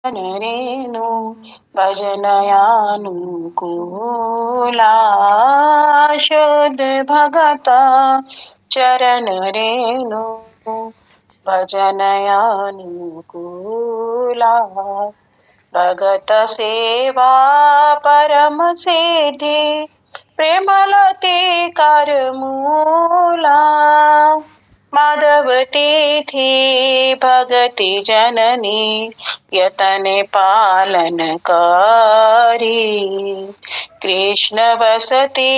रेणु भजनयानुकूला शुद्ध भगता चरण रेणु भजनयानुकूला भगत सेवा परम सिद्धि प्रेमलते कर मूला माधव तिथि भगति जननी यतने पालन करी कृष्ण वसति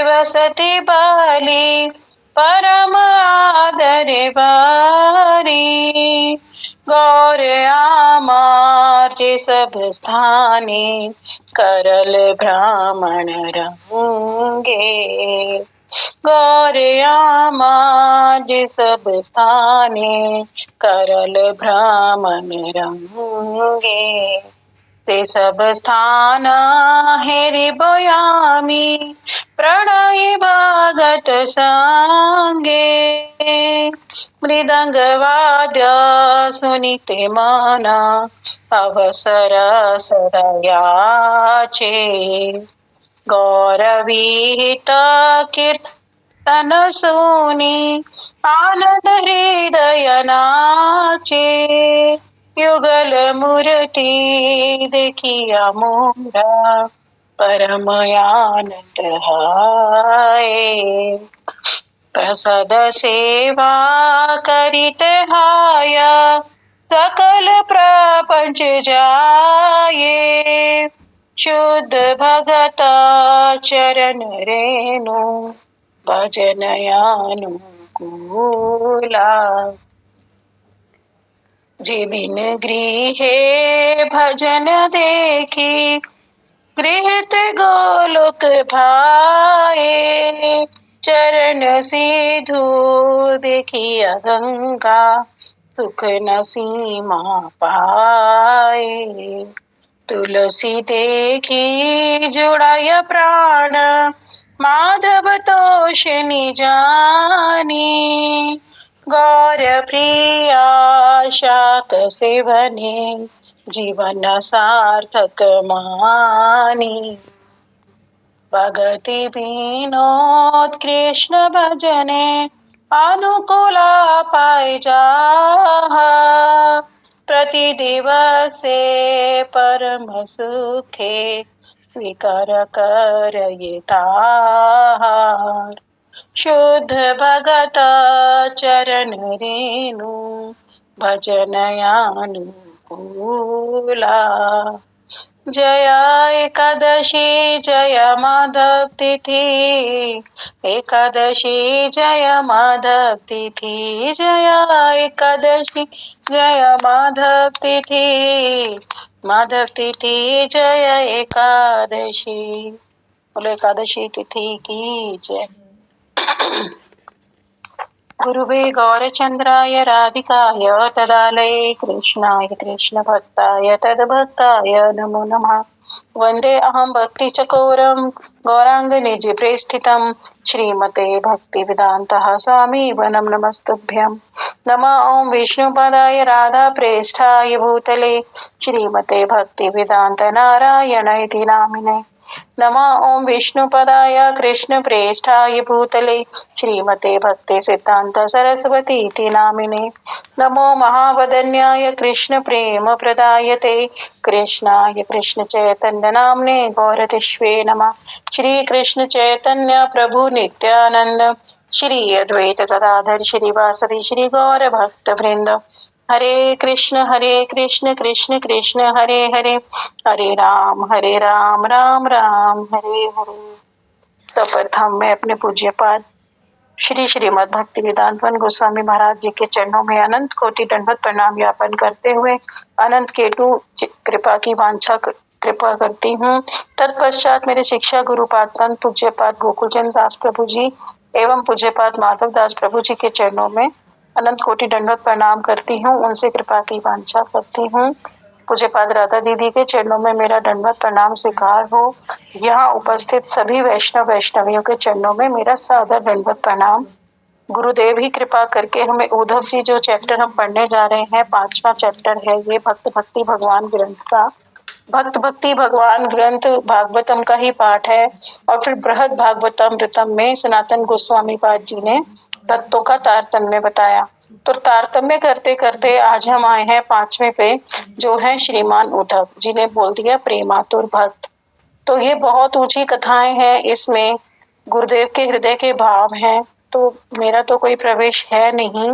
वसति बाली परम आदर बारी गौर आमार्य सब स्थाने करल ब्राह्मण रंगे गौर आमार्य सब स्थाने करल ब्राह्मण रंगे ते सब स्थान हेरि बोयामी प्रणय भगत संगे मृदंग वाद्य सुनिते मन अवसर सदयाचे गौरवीत कीर्तन सुनी आनंद हृदय नाचे युगल मूर्ति देखिया मोरा परम आनंद हाय प्रसद सेवा करिते हाय सकल प्रपंच जाये शुद्ध भगत चरण रेणु भजनयानुकूला जे बिन गृहे भजन देखी गृहित गोलोक भाए चरण सिधु देखिया गंगा सुख न सीमा पाए तुलसी देखी जुड़ाय प्राण माधव तोषिणी जानी गौर प्रिया शाक सेवने जीवन सार्थक मानी भगति विनोद कृष्ण भजने अनुकूला पाई जाहा प्रति दिवसे परम सुखे स्वीकार कर ये ताहार शुद्ध भगत चरण रेणु भजनयानुकूला जय एकादशी जय माधव तिथि एकादशी जय माधव तिथि जय एकादशी जय माधव तिथि जय एकादशी बोलो एकादशी तिथि की जय। गुरुवे गौरचंद्राय राधिकाय तदालये कृष्णाय कृष्ण भक्ताय तद्भक्ताय नमो नमः वंदे अहं भक्ति चकोरम गौरांग निज प्रेष्ठितम श्रीमते भक्ति वेदांतः स्वामी वनम नमस्तुभ्यं नमः ओं विष्णुपदाय राधा प्रेष्ठाय भूतले श्रीमते भक्ति वेदांत नारायण इति नामिने नमः ओं विष्णुपदाय कृष्ण प्रेष्ठाय भूतले श्रीमते भक्ति सिद्धांत सरस्वती इति नामिने नमो महावदन्याय कृष्ण प्रेम प्रदायते कृष्णाय कृष्ण चैतन्य नामने गौरतिष्वे नमः श्री कृष्ण चैतन्य प्रभु नित्यानंद श्री अद्वैत गदाधर श्रीवासदि श्री गौर भक्त वृंद हरे कृष्ण कृष्ण कृष्ण हरे हरे हरे राम राम राम हरे हरे। सर्वप्रथम मैं अपने पूज्य पाद श्री श्रीमद् भक्ति वेदांत गोस्वामी महाराज जी के चरणों में अनंत कोटि दंडवत प्रणाम ज्ञापन करते हुए अनंत केतु कृपा की वांछा कृपा करती हूँ। तत्पश्चात मेरे शिक्षा गुरुपाद पंत पूज्य पाद गोकुलचंद दास प्रभु जी एवं पूज्य पाद माधव दास प्रभु जी के चरणों में अनंत कोटि दंडवत प्रणाम करती हूँ। उनसे कृपा की वांछा करती हूँ। पूज्य पाद राधा दीदी के चरणों में मेरा दंडवत प्रणाम स्वीकार हो। यहाँ उपस्थित सभी वैष्णव वैष्णवियों के चरणों में मेरा सादर दंडवत प्रणाम गुरुदेव ही कृपा करके हमें उद्धव जी जो चैप्टर हम पढ़ने जा रहे हैं, 5वां चैप्टर है ये भक्त भक्ति भगवान ग्रंथ का। भक्त भक्ति भगवान ग्रंथ भागवतम का ही पाठ है। और फिर बृहद भागवतमृतम में सनातन गोस्वामी पाद जी ने भक्तों का तारतम्य बताया। तो तारतम्य करते करते आज हम आए हैं 5वें पे, जो है श्रीमान उद्धव, जिन्हें बोल दिया प्रेमातुर भक्त। तो ये बहुत ऊंची कथाएं हैं, इसमें गुरुदेव के हृदय के भाव हैं। तो मेरा तो कोई प्रवेश है नहीं,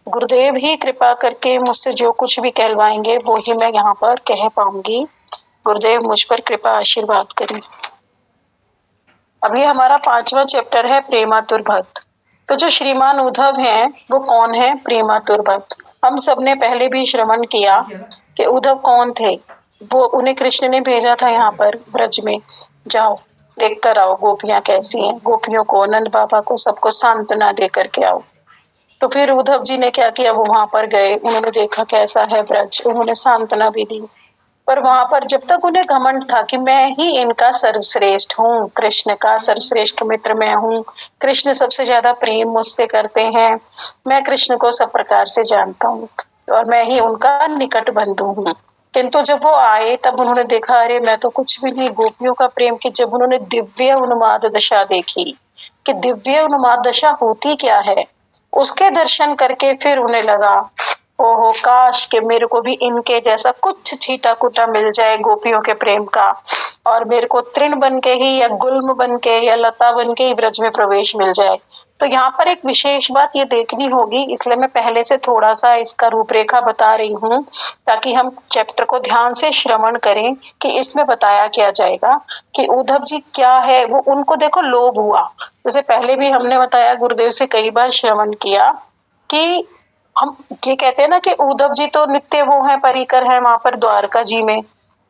गुरुदेव ही कृपा करके मुझसे जो कुछ भी कहलवाएंगे वो ही मैं यहाँ पर कह पाऊंगी। गुरुदेव मुझ पर कृपा आशीर्वाद करें। अभी हमारा 5वां चैप्टर है प्रेमातुर भक्त। तो जो श्रीमान उद्धव हैं वो कौन है प्रेमातुर भक्त? हम सबने पहले भी श्रवण किया कि उद्धव कौन थे। वो उन्हें कृष्ण ने भेजा था यहाँ पर ब्रज में, जाओ देख कर आओ गोपियां कैसी हैं, गोपियों को नंद बाबा को सबको सांत्वना दे करके आओ। तो फिर उद्धव जी ने क्या किया, वो वहां पर गए, उन्होंने देखा कैसा है ब्रज, उन्होंने सांत्वना भी दी। पर वहां पर जब तक उन्हें घमंड था कि मैं ही इनका सर्वश्रेष्ठ हूँ, कृष्ण का सर्वश्रेष्ठ मित्र मैं हूँ, कृष्ण सबसे ज्यादा प्रेम मुझसे करते हैं, मैं कृष्ण को सब प्रकार से जानता हूँ और मैं ही उनका निकट बंधु हूँ। किंतु जब वो आए तब उन्होंने देखा अरे मैं तो कुछ भी नहीं, गोपियों का प्रेम की जब उन्होंने दिव्य उन्माद दशा देखी कि दिव्य उन्माद दशा होती क्या है, उसके दर्शन करके फिर उन्हें लगा ओहो काश के मेरे को भी इनके जैसा कुछ छीटा कुटा मिल जाए गोपियों के प्रेम का, और मेरे को तृण बन के ही या गुल्म बन के या लता बन के ही ब्रज में प्रवेश मिल जाए। तो यहाँ पर एक विशेष बात ये देखनी होगी, इसलिए मैं पहले से थोड़ा सा इसका रूपरेखा बता रही हूँ ताकि हम चैप्टर को ध्यान से श्रवण करें कि इसमें बताया क्या जाएगा कि उद्धव जी क्या है। वो उनको देखो लोभ हुआ, जैसे पहले भी हमने बताया, गुरुदेव से कई बार श्रवण किया कि हम ये कहते हैं ना कि उद्धव जी तो नित्य वो है परिकर है वहां पर द्वारका जी में,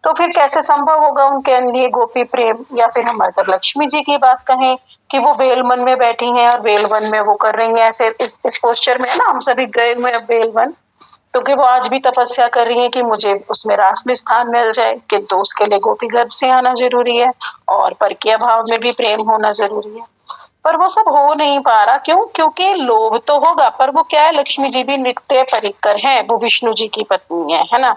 तो फिर कैसे संभव होगा उनके लिए गोपी प्रेम। या फिर हम अगर लक्ष्मी जी की बात कहें कि वो बेलवन में बैठी हैं और बेलवन में वो कर रही हैं ऐसे इस पोस्चर में ना हम सभी गए हुए हैं बेलवन, तो कि वो आज भी तपस्या कर रही है कि मुझे उसमें रास में स्थान मिल जाए, किंतु उसके लिए गोपी गर्भ से आना जरूरी है और परकीय भाव में भी प्रेम होना जरूरी है। पर वो सब हो नहीं पा रहा, क्यों? क्योंकि लोभ तो होगा, पर वो क्या है, लक्ष्मी जी भी नित्य परिकर है, वो विष्णु जी की पत्नी है ना।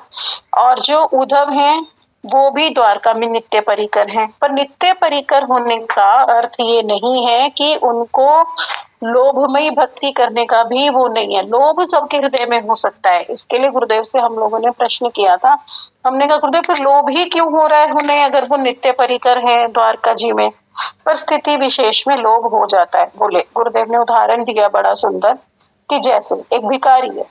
और जो उद्धव हैं वो भी द्वारका में नित्य परिकर हैं, पर नित्य परिकर होने का अर्थ ये नहीं है कि उनको लोभमयी भक्ति करने का भी वो नहीं है। लोभ सबके हृदय में हो सकता है, इसके लिए गुरुदेव से हम लोगों ने प्रश्न किया था, हमने कहा गुरुदेव फिर लोभ ही क्यों हो रहा है उन्हें अगर वो नित्य परिकर है द्वारका जी में? पर स्थिति विशेष में लोभ हो जाता है। बोले गुरुदेव ने उदाहरण दिया बड़ा सुंदर कि जैसे एक भिखारी है,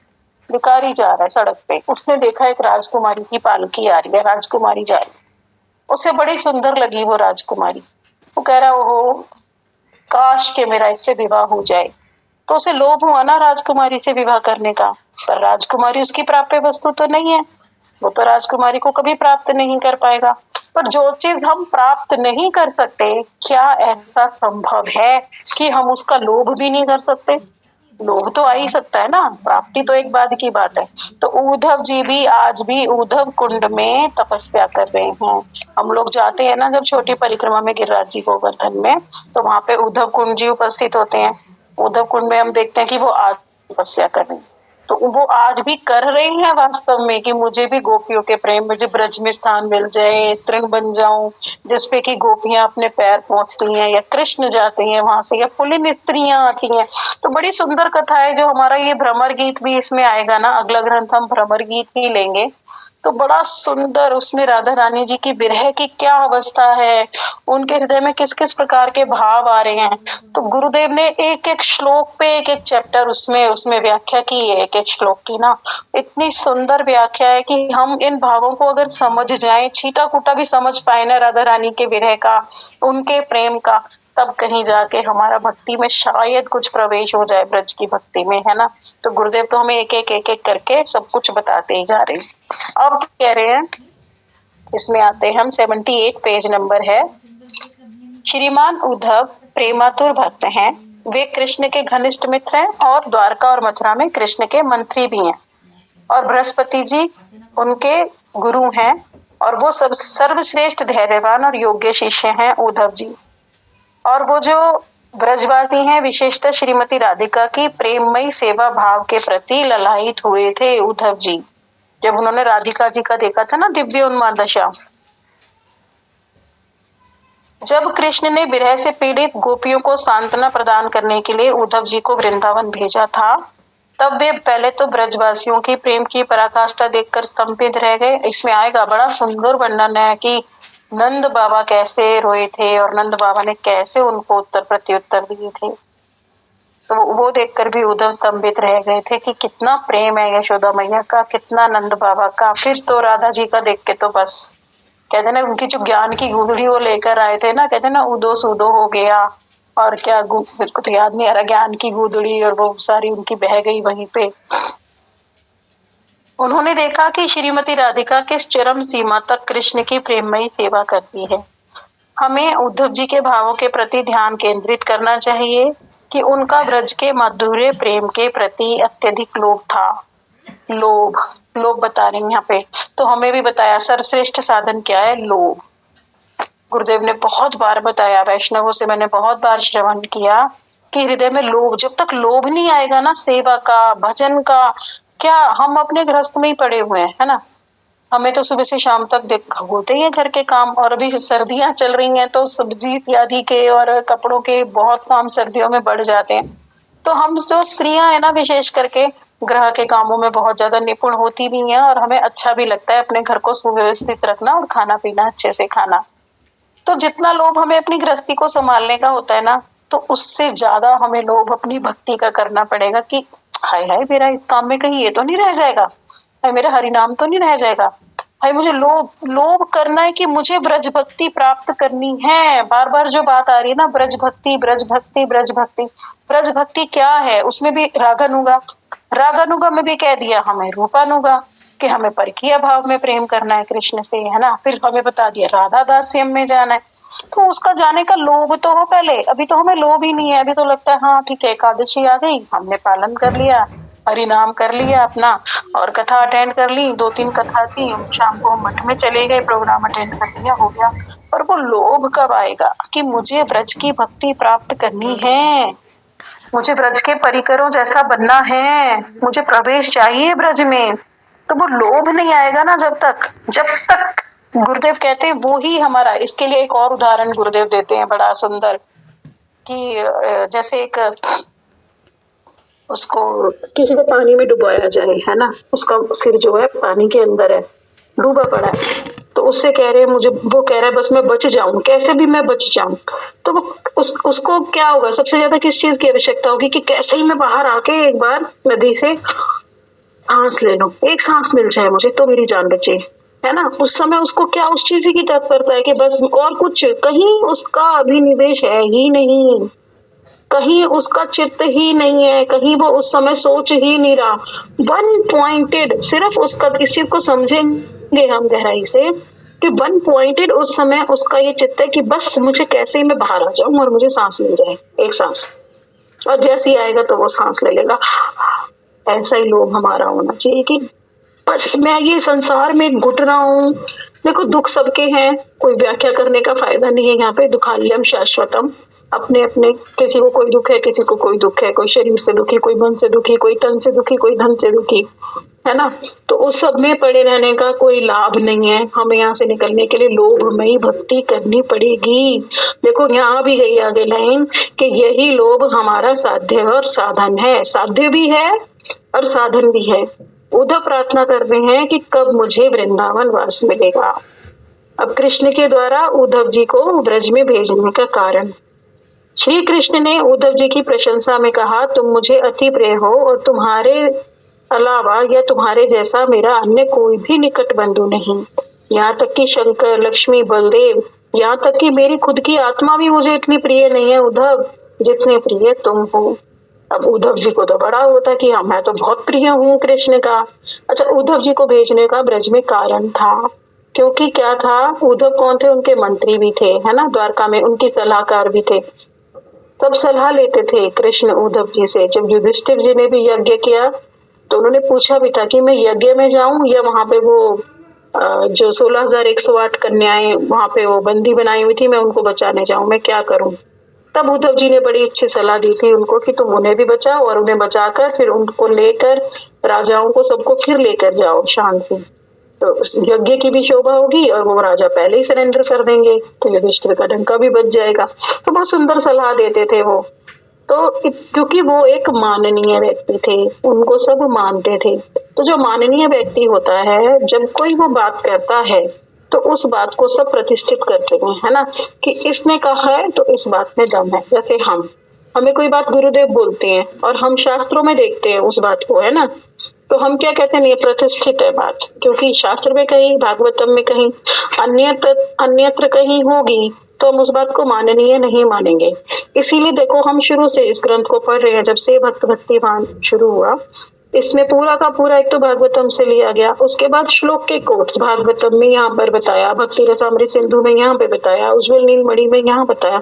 भिखारी जा रहा है सड़क पे, उसने देखा एक राजकुमारी की पालकी आ रही है, राजकुमारी जा रही, उसे बड़ी सुंदर लगी वो राजकुमारी, वो कह रहा ओहो काश के मेरा इससे विवाह हो जाए। तो उसे लोभ हुआ ना राजकुमारी से विवाह करने का, पर राजकुमारी उसकी प्राप्य वस्तु तो नहीं है, वो तो राजकुमारी को कभी प्राप्त नहीं कर पाएगा। पर जो चीज हम प्राप्त नहीं कर सकते, क्या ऐसा संभव है कि हम उसका लोभ भी नहीं कर सकते? लोभ तो आ ही सकता है ना, प्राप्ति तो एक बाद की बात है। तो उद्धव जी भी आज भी उद्धव कुंड में तपस्या कर रहे हैं। हम लोग जाते हैं ना जब छोटी परिक्रमा में गिरिराज जी गोवर्धन में, तो वहां पे उद्धव कुंड जी उपस्थित होते हैं। उद्धव कुंड में हम देखते हैं कि वो आज तपस्या कर रहे हैं, तो वो आज भी कर रहे हैं वास्तव में कि मुझे भी गोपियों के प्रेम, मुझे ब्रज में स्थान मिल जाए, तृण बन जाऊं जिसपे की गोपियां अपने पैर पहुंचती हैं या कृष्ण जाते हैं वहां से या पुलिन स्त्रियां आती हैं। तो बड़ी सुंदर कथा है, जो हमारा ये भ्रमर गीत भी इसमें आएगा ना, अगला ग्रंथ हम भ्रमर गीत ही लेंगे, तो बड़ा सुंदर उसमें राधा रानी जी की विरह की क्या अवस्था है, उनके हृदय में किस किस प्रकार के भाव आ रहे हैं। तो गुरुदेव ने एक एक श्लोक पे एक एक चैप्टर उसमें उसमें व्याख्या की है, एक एक श्लोक की ना इतनी सुंदर व्याख्या है कि हम इन भावों को अगर समझ जाएं, छीटा कूटा भी समझ पाए ना राधा रानी के विरह का, उनके प्रेम का, तब कहीं जाके हमारा भक्ति में शायद कुछ प्रवेश हो जाए, ब्रज की भक्ति में, है ना। तो गुरुदेव तो हमें एक एक करके सब कुछ बताते ही जा रहे हैं। अब कह रहे हैं, इसमें आते हैं हम, 78 पेज नंबर है। श्रीमान उद्धव प्रेमातुर भक्त हैं, वे कृष्ण के घनिष्ठ मित्र हैं और द्वारका और मथुरा में कृष्ण के मंत्री भी हैं, और बृहस्पति जी उनके गुरु हैं, और वो सब सर्वश्रेष्ठ धैर्यवान और योग्य शिष्य हैं उद्धव जी। और वो जो ब्रजवासी हैं विशेषतः श्रीमती राधिका की प्रेममयी सेवा भाव के प्रति ललायित हुए थे उद्धव जी। जब उन्होंने राधिका जी का देखा था ना दिव्य उन्माद दशा, जब कृष्ण ने विरह से पीड़ित गोपियों को सांत्वना प्रदान करने के लिए उद्धव जी को वृंदावन भेजा था, तब वे पहले तो ब्रजवासियों की प्रेम की पराकाष्ठा देखकर स्तंभित रह गए। इसमें आएगा बड़ा सुंदर वर्णन है कि नंद बाबा कैसे रोए थे और नंद बाबा ने कैसे उनको उत्तर प्रत्युत्तर दिए थे। तो वो देखकर भी उद्धव स्तंभित रह गए थे कि कितना प्रेम है यशोदा मैया का, कितना नंद बाबा का। फिर तो राधा जी का देख के तो बस कहते ना उनकी जो ज्ञान की गुदड़ी वो लेकर आए थे ना, कहते ना उदो सुदो हो गया और क्या, मेरे को तो याद नहीं आ रहा, ज्ञान की गुदड़ी और वो सारी उनकी बह गई वहीं पे। उन्होंने देखा कि श्रीमती राधिका किस चरम सीमा तक कृष्ण की प्रेममयी सेवा करती है। हमें उद्धव जी के भावों के प्रति ध्यान केंद्रित करना चाहिए कि उनका ब्रज के माधुर्य प्रेम के प्रति अत्यधिक लोभ था। लोभ लोभ बता रही हैं यहाँ पे, तो हमें भी बताया सर्वश्रेष्ठ साधन क्या है, लोभ। गुरुदेव ने बहुत बार बताया, वैष्णवों से मैंने बहुत बार श्रवण किया कि हृदय में लोभ, जब तक लोभ नहीं आएगा ना सेवा का भजन का, क्या हम अपने गृहस्थ में ही पड़े हुए हैं, है ना। हमें तो सुबह से शाम तक देख होते ही है घर के काम, और अभी सर्दियां चल रही हैं तो सब्जी इत्यादि के और कपड़ों के बहुत काम सर्दियों में बढ़ जाते हैं। तो हम जो स्त्रियां है ना विशेष करके गृह के कामों में बहुत ज्यादा निपुण होती भी हैं, और हमें अच्छा भी लगता है अपने घर को सुव्यवस्थित रखना और खाना पीना अच्छे से खाना। तो जितना लोभ हमें अपनी गृहस्थी को संभालने का होता है ना, तो उससे ज्यादा हमें लोभ अपनी भक्ति का करना पड़ेगा कि हाय हाय मेरा इस काम में कहीं ये तो नहीं रह जाएगा, हाय मेरा हरिनाम तो नहीं रह जाएगा, भाई मुझे लोभ लोभ करना है कि मुझे ब्रज भक्ति प्राप्त करनी है। बार बार जो बात आ रही है ना, ब्रज भक्ति ब्रज भक्ति ब्रज भक्ति। ब्रज भक्ति क्या है, उसमें भी रागानुगा, रागानुगा में भी कह दिया हमें रूपानुगा कि हमें परकीय भाव में प्रेम करना है कृष्ण से, है ना। फिर हमें बता दिया राधा दास्यम में जाना है, तो उसका जाने का लोभ तो हो पहले। अभी तो हमें लोभ ही नहीं है, अभी तो लगता है हाँ ठीक है एकादशी आ गई, हमने पालन कर लिया, हरि नाम कर लिया अपना, और कथा अटेंड कर ली, 2-3 कथा थी, शाम को मठ में चले गए, प्रोग्राम अटेंड कर लिया, हो गया। और वो लोभ कब आएगा कि मुझे ब्रज की भक्ति प्राप्त करनी है, मुझे ब्रज के परिकरों जैसा बनना है, मुझे प्रवेश चाहिए ब्रज में। तो वो लोभ नहीं आएगा ना जब तक गुरुदेव कहते हैं वो ही हमारा। इसके लिए एक और उदाहरण गुरुदेव देते हैं बड़ा सुंदर कि जैसे एक उसको किसी को पानी में डुबाया जाए, है ना, उसका सिर जो है पानी के अंदर है, डूबा पड़ा है, तो उससे कह रहे हैं मुझे, वो कह रहा है बस मैं बच जाऊं, कैसे भी मैं बच जाऊं। तो वो उसको क्या होगा, सबसे ज्यादा किस चीज की आवश्यकता होगी कि कैसे ही मैं बाहर आके एक बार नदी से सांस ले लूं, एक सांस मिल जाए मुझे तो मेरी जान बचे, है ना। उस समय उसको क्या उस चीज की तत्परता है कि बस, और कुछ कहीं उसका अभिनिवेश है ही नहीं, कहीं उसका चित्त ही नहीं है, कहीं वो उस समय सोच ही नहीं रहा, वन पॉइंटेड। सिर्फ उसका, इस चीज को समझेंगे हम गहराई से कि वन पॉइंटेड उस समय उसका ये चित्त है कि बस मुझे कैसे ही मैं बाहर आ जाऊं और मुझे सांस मिल जाए, एक सांस, और जैसे ही आएगा तो वो सांस ले लेगा। ऐसा ही लोभ हमारा होना चाहिए कि बस मैं ये संसार में घुट रहा हूँ। देखो दुख सबके हैं, कोई व्याख्या करने का फायदा नहीं है यहाँ पे। दुखाल्यम शाश्वतम, अपने अपने, किसी को कोई दुख है, किसी को कोई दुख है, कोई शरीर से दुखी, कोई मन से दुखी, कोई तन से दुखी, कोई धन से दुखी, है ना। तो उस सब में पड़े रहने का कोई लाभ नहीं है। हमें यहाँ से निकलने के लिए लोभमयी भक्ति करनी पड़ेगी। देखो यहाँ भी गई आगे लाइन कि यही लोभ हमारा साध्य और साधन है, साध्य भी है और साधन भी है। उद्धव प्रार्थना करते हैं कि कब मुझे वृंदावन वास मिलेगा। अब कृष्ण के द्वारा उद्धव जी को ब्रज में भेजने का कारण, श्री कृष्ण ने उद्धव जी की प्रशंसा में कहा, तुम मुझे अति प्रिय हो और तुम्हारे अलावा या तुम्हारे जैसा मेरा अन्य कोई भी निकट बंधु नहीं। यहाँ तक कि शंकर, लक्ष्मी, बलदेव, यहाँ तक कि मेरी खुद की आत्मा भी मुझे इतनी प्रिय नहीं है उद्धव जितने प्रिय तुम हो। अब उद्धव जी को तो बड़ा होता कि हाँ मैं तो बहुत प्रिय हूँ कृष्ण का। अच्छा, उद्धव जी को भेजने का ब्रज में कारण था, क्योंकि क्या था, उद्धव कौन थे, उनके मंत्री भी थे, है ना, द्वारका में उनकी सलाहकार भी थे, सब सलाह लेते थे कृष्ण उद्धव जी से। जब युधिष्ठिर जी ने भी यज्ञ किया तो उन्होंने पूछा भी था कि मैं यज्ञ में जाऊं या वहां पे वो जो 16,108 कन्याएं वहां पे वो बंदी बनाई हुई थी, मैं उनको बचाने जाऊं, मैं क्या करूं। तब उद्धव जी ने बड़ी अच्छी सलाह दी थी उनको कि तुम उन्हें भी बचाओ और उन्हें बचाकर फिर उनको लेकर राजाओं को सबको फिर लेकर जाओ शान से, तो यज्ञ की भी शोभा होगी और वो राजा पहले ही सरेंडर कर देंगे तो युधिष्ठिर का डंका भी बच जाएगा। तो बहुत सुंदर सलाह देते थे वो। तो क्योंकि वो एक माननीय व्यक्ति थे, उनको सब मानते थे। तो जो माननीय व्यक्ति होता है, जब कोई वो बात करता है तो उस बात को सब प्रतिष्ठित करते हैं, है ना, कि इसने कहा है तो इस बात में दम है। जैसे हमें कोई बात गुरुदेव बोलते हैं और हम शास्त्रों में देखते हैं उस बात को, है ना, तो हम क्या कहते हैं, ये प्रतिष्ठित है बात, क्योंकि शास्त्र में कहीं, भागवतम में कहीं, अन्यत्र कहीं होगी तो हम उस बात को माननीय नहीं मानेंगे। इसीलिए देखो हम शुरू से इस ग्रंथ को पढ़ रहे हैं, जब से भक्त भक्तिवान शुरू हुआ, इसमें पूरा का पूरा एक तो भागवतम से लिया गया, उसके बाद श्लोक के कोट्स भागवतम में यहाँ पर बताया, भक्ति रसामृत सिंधु में यहाँ पे बताया, उज्ज्वल नीलमणि में यहाँ बताया।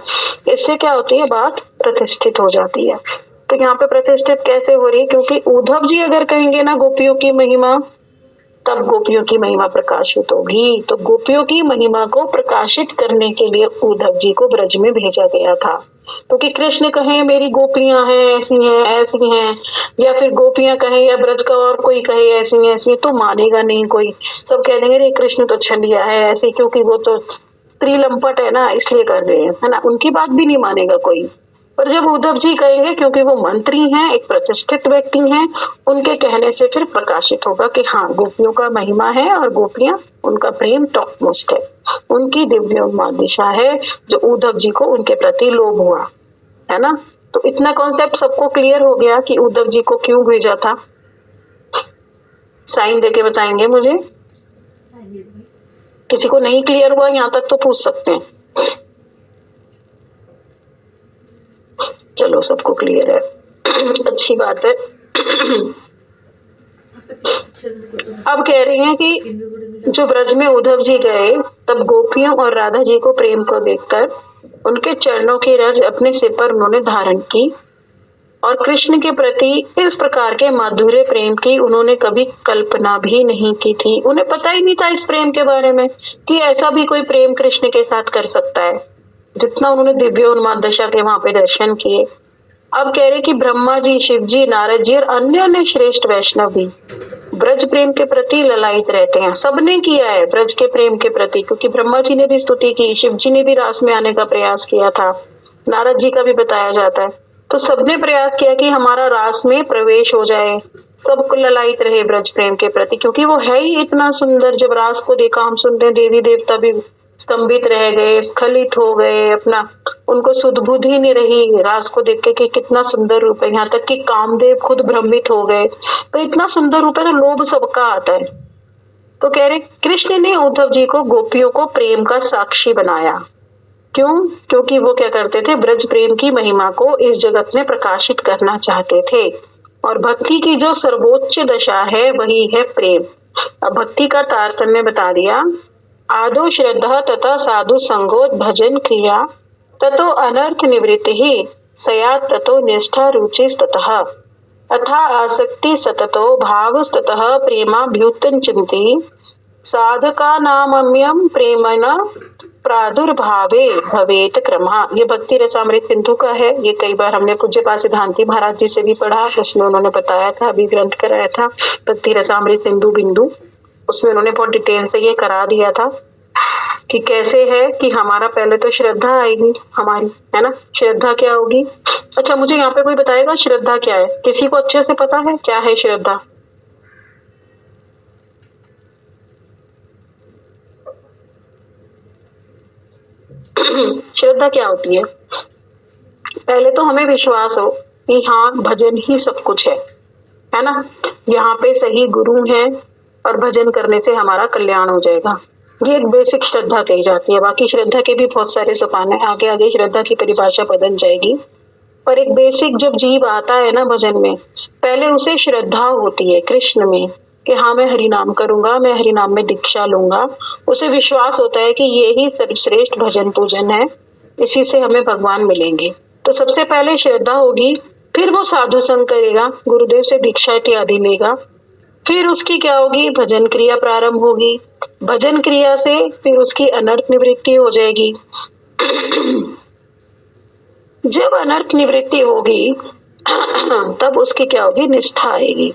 इससे क्या होती है, बात प्रतिष्ठित हो जाती है। तो यहाँ पे प्रतिष्ठित कैसे हो रही है, क्योंकि उद्धव जी अगर कहेंगे ना गोपियों की महिमा, तब गोपियों की महिमा प्रकाशित होगी। तो गोपियों की महिमा को प्रकाशित करने के लिए उद्धव जी को ब्रज में भेजा गया था। क्योंकि कृष्ण कहे मेरी गोपियां हैं ऐसी हैं, या फिर गोपियां कहे या ब्रज का और कोई कहे ऐसी हैं, तो मानेगा नहीं कोई। सब कह देंगे रे कृष्ण तो छलिया है ऐसी, क्योंकि वो तो स्त्री लंपट है ना, इसलिए कर रहे हैं, है ना, उनकी बात भी नहीं मानेगा कोई। पर जब उद्धव जी कहेंगे, क्योंकि वो मंत्री हैं, एक प्रतिष्ठित व्यक्ति हैं, उनके कहने से फिर प्रकाशित होगा कि हाँ गोपियों का महिमा है और गोपियां, उनका प्रेम टॉप मोस्ट है, उनकी दिव्योन्माद दिशा है, जो उद्धव जी को उनके प्रति लोभ हुआ, है ना। तो इतना कॉन्सेप्ट सबको क्लियर हो गया कि उद्धव जी को क्यों भेजा था। साइन देके बताएंगे मुझे, किसी को नहीं क्लियर हुआ यहाँ तक तो पूछ सकते हैं। चलो सबको क्लियर है, अच्छी बात है। अब कह रहे हैं कि जो ब्रज में उद्धव जी गए, तब गोपियों और राधा जी को प्रेम को देखकर उनके चरणों की रज अपने सिर पर उन्होंने धारण की, और कृष्ण के प्रति इस प्रकार के माधुर्य प्रेम की उन्होंने कभी कल्पना भी नहीं की थी। उन्हें पता ही नहीं था इस प्रेम के बारे में कि ऐसा भी कोई प्रेम कृष्ण के साथ कर सकता है, जितना उन्होंने दिव्योन्माद दशा के वहां पे दर्शन किए। अब कह रहे कि ब्रह्मा जी, शिव जी, नारद जी और अन्य श्रेष्ठ वैष्णव भी ब्रज प्रेम के प्रति ललायित रहते हैं। सबने किया है ब्रज के प्रेम के प्रति, क्योंकि ब्रह्मा जी ने भी स्तुति की, शिव जी ने भी रास में आने का प्रयास किया था, नारद जी का भी बताया जाता है। तो सबने प्रयास किया कि हमारा रास में प्रवेश हो जाए, सबको ललायित रहे ब्रज प्रेम के प्रति, क्योंकि वो है ही इतना सुंदर। जब रास को देखा, हम सुनते हैं देवी देवता भी स्तंभित रह गए, स्खलित हो गए, अपना उनको सुध-बुध ही नहीं रही रास को देख के कि कितना सुंदर रूप है। यहाँ तक कि कामदेव खुद भ्रमित हो गए, तो इतना सुंदर रूप है तो लोभ सबका आता है। तो कह रहे कृष्ण ने उद्धव जी को गोपियों को प्रेम का साक्षी बनाया। क्यों? क्योंकि वो क्या करते थे, ब्रज प्रेम की महिमा को इस जगत में प्रकाशित करना चाहते थे। और भक्ति की जो सर्वोच्च दशा है वही है प्रेम। अब भक्ति का तारतम्य बता दिया। आदो श्रद्धा तथा साधु संगोत भजन क्रिया ततो अनर्थ निवृत्ति ही सयात ततो निष्ठा रुचि ततः अथा आसक्ति सततो भाव ततः प्रेमाभ्युत्थन चिंती साधका नामम्यम प्रेमन प्रादुर्भावे भवेत क्रमः। ये भक्ति रसामृत सिंधु का है। ये कई बार हमने पूज्यपाद सिद्धांति महाराज जी से भी पढ़ा, उसमें उन्होंने बताया था, अभी ग्रंथ कराया था भक्ति रसामृत सिंधु बिंदु, उसमें उन्होंने बहुत डिटेल से ये करा दिया था कि कैसे है कि हमारा पहले तो श्रद्धा आएगी हमारी, है ना, श्रद्धा क्या होगी। अच्छा मुझे यहाँ पे कोई बताएगा श्रद्धा क्या है? किसी को अच्छे से पता है क्या है श्रद्धा? श्रद्धा क्या होती है? पहले तो हमें विश्वास हो कि हाँ भजन ही सब कुछ है ना, यहाँ पे सही गुरु है और भजन करने से हमारा कल्याण हो जाएगा। ये एक बेसिक श्रद्धा कही जाती है। बाकी श्रद्धा के भी बहुत सारे सोपान है, आगे आगे श्रद्धा की परिभाषा बदल जाएगी। पर एक बेसिक जब जीव आता है ना भजन में, पहले उसे श्रद्धा होती है कृष्ण में कि हाँ मैं हरि नाम करूंगा, मैं हरि नाम में दीक्षा लूंगा। उसे विश्वास होता है कि ये ही सर्वश्रेष्ठ भजन पूजन है, इसी से हमें भगवान मिलेंगे। तो सबसे पहले श्रद्धा होगी, फिर वो साधु संग करेगा, गुरुदेव से दीक्षा इत्यादि लेगा, फिर उसकी क्या होगी, भजन क्रिया प्रारंभ होगी। भजन क्रिया से फिर उसकी अनर्थ निवृत्ति हो जाएगी। जब अनर्थ निवृत्ति होगी तब उसकी क्या होगी, निष्ठा आएगी।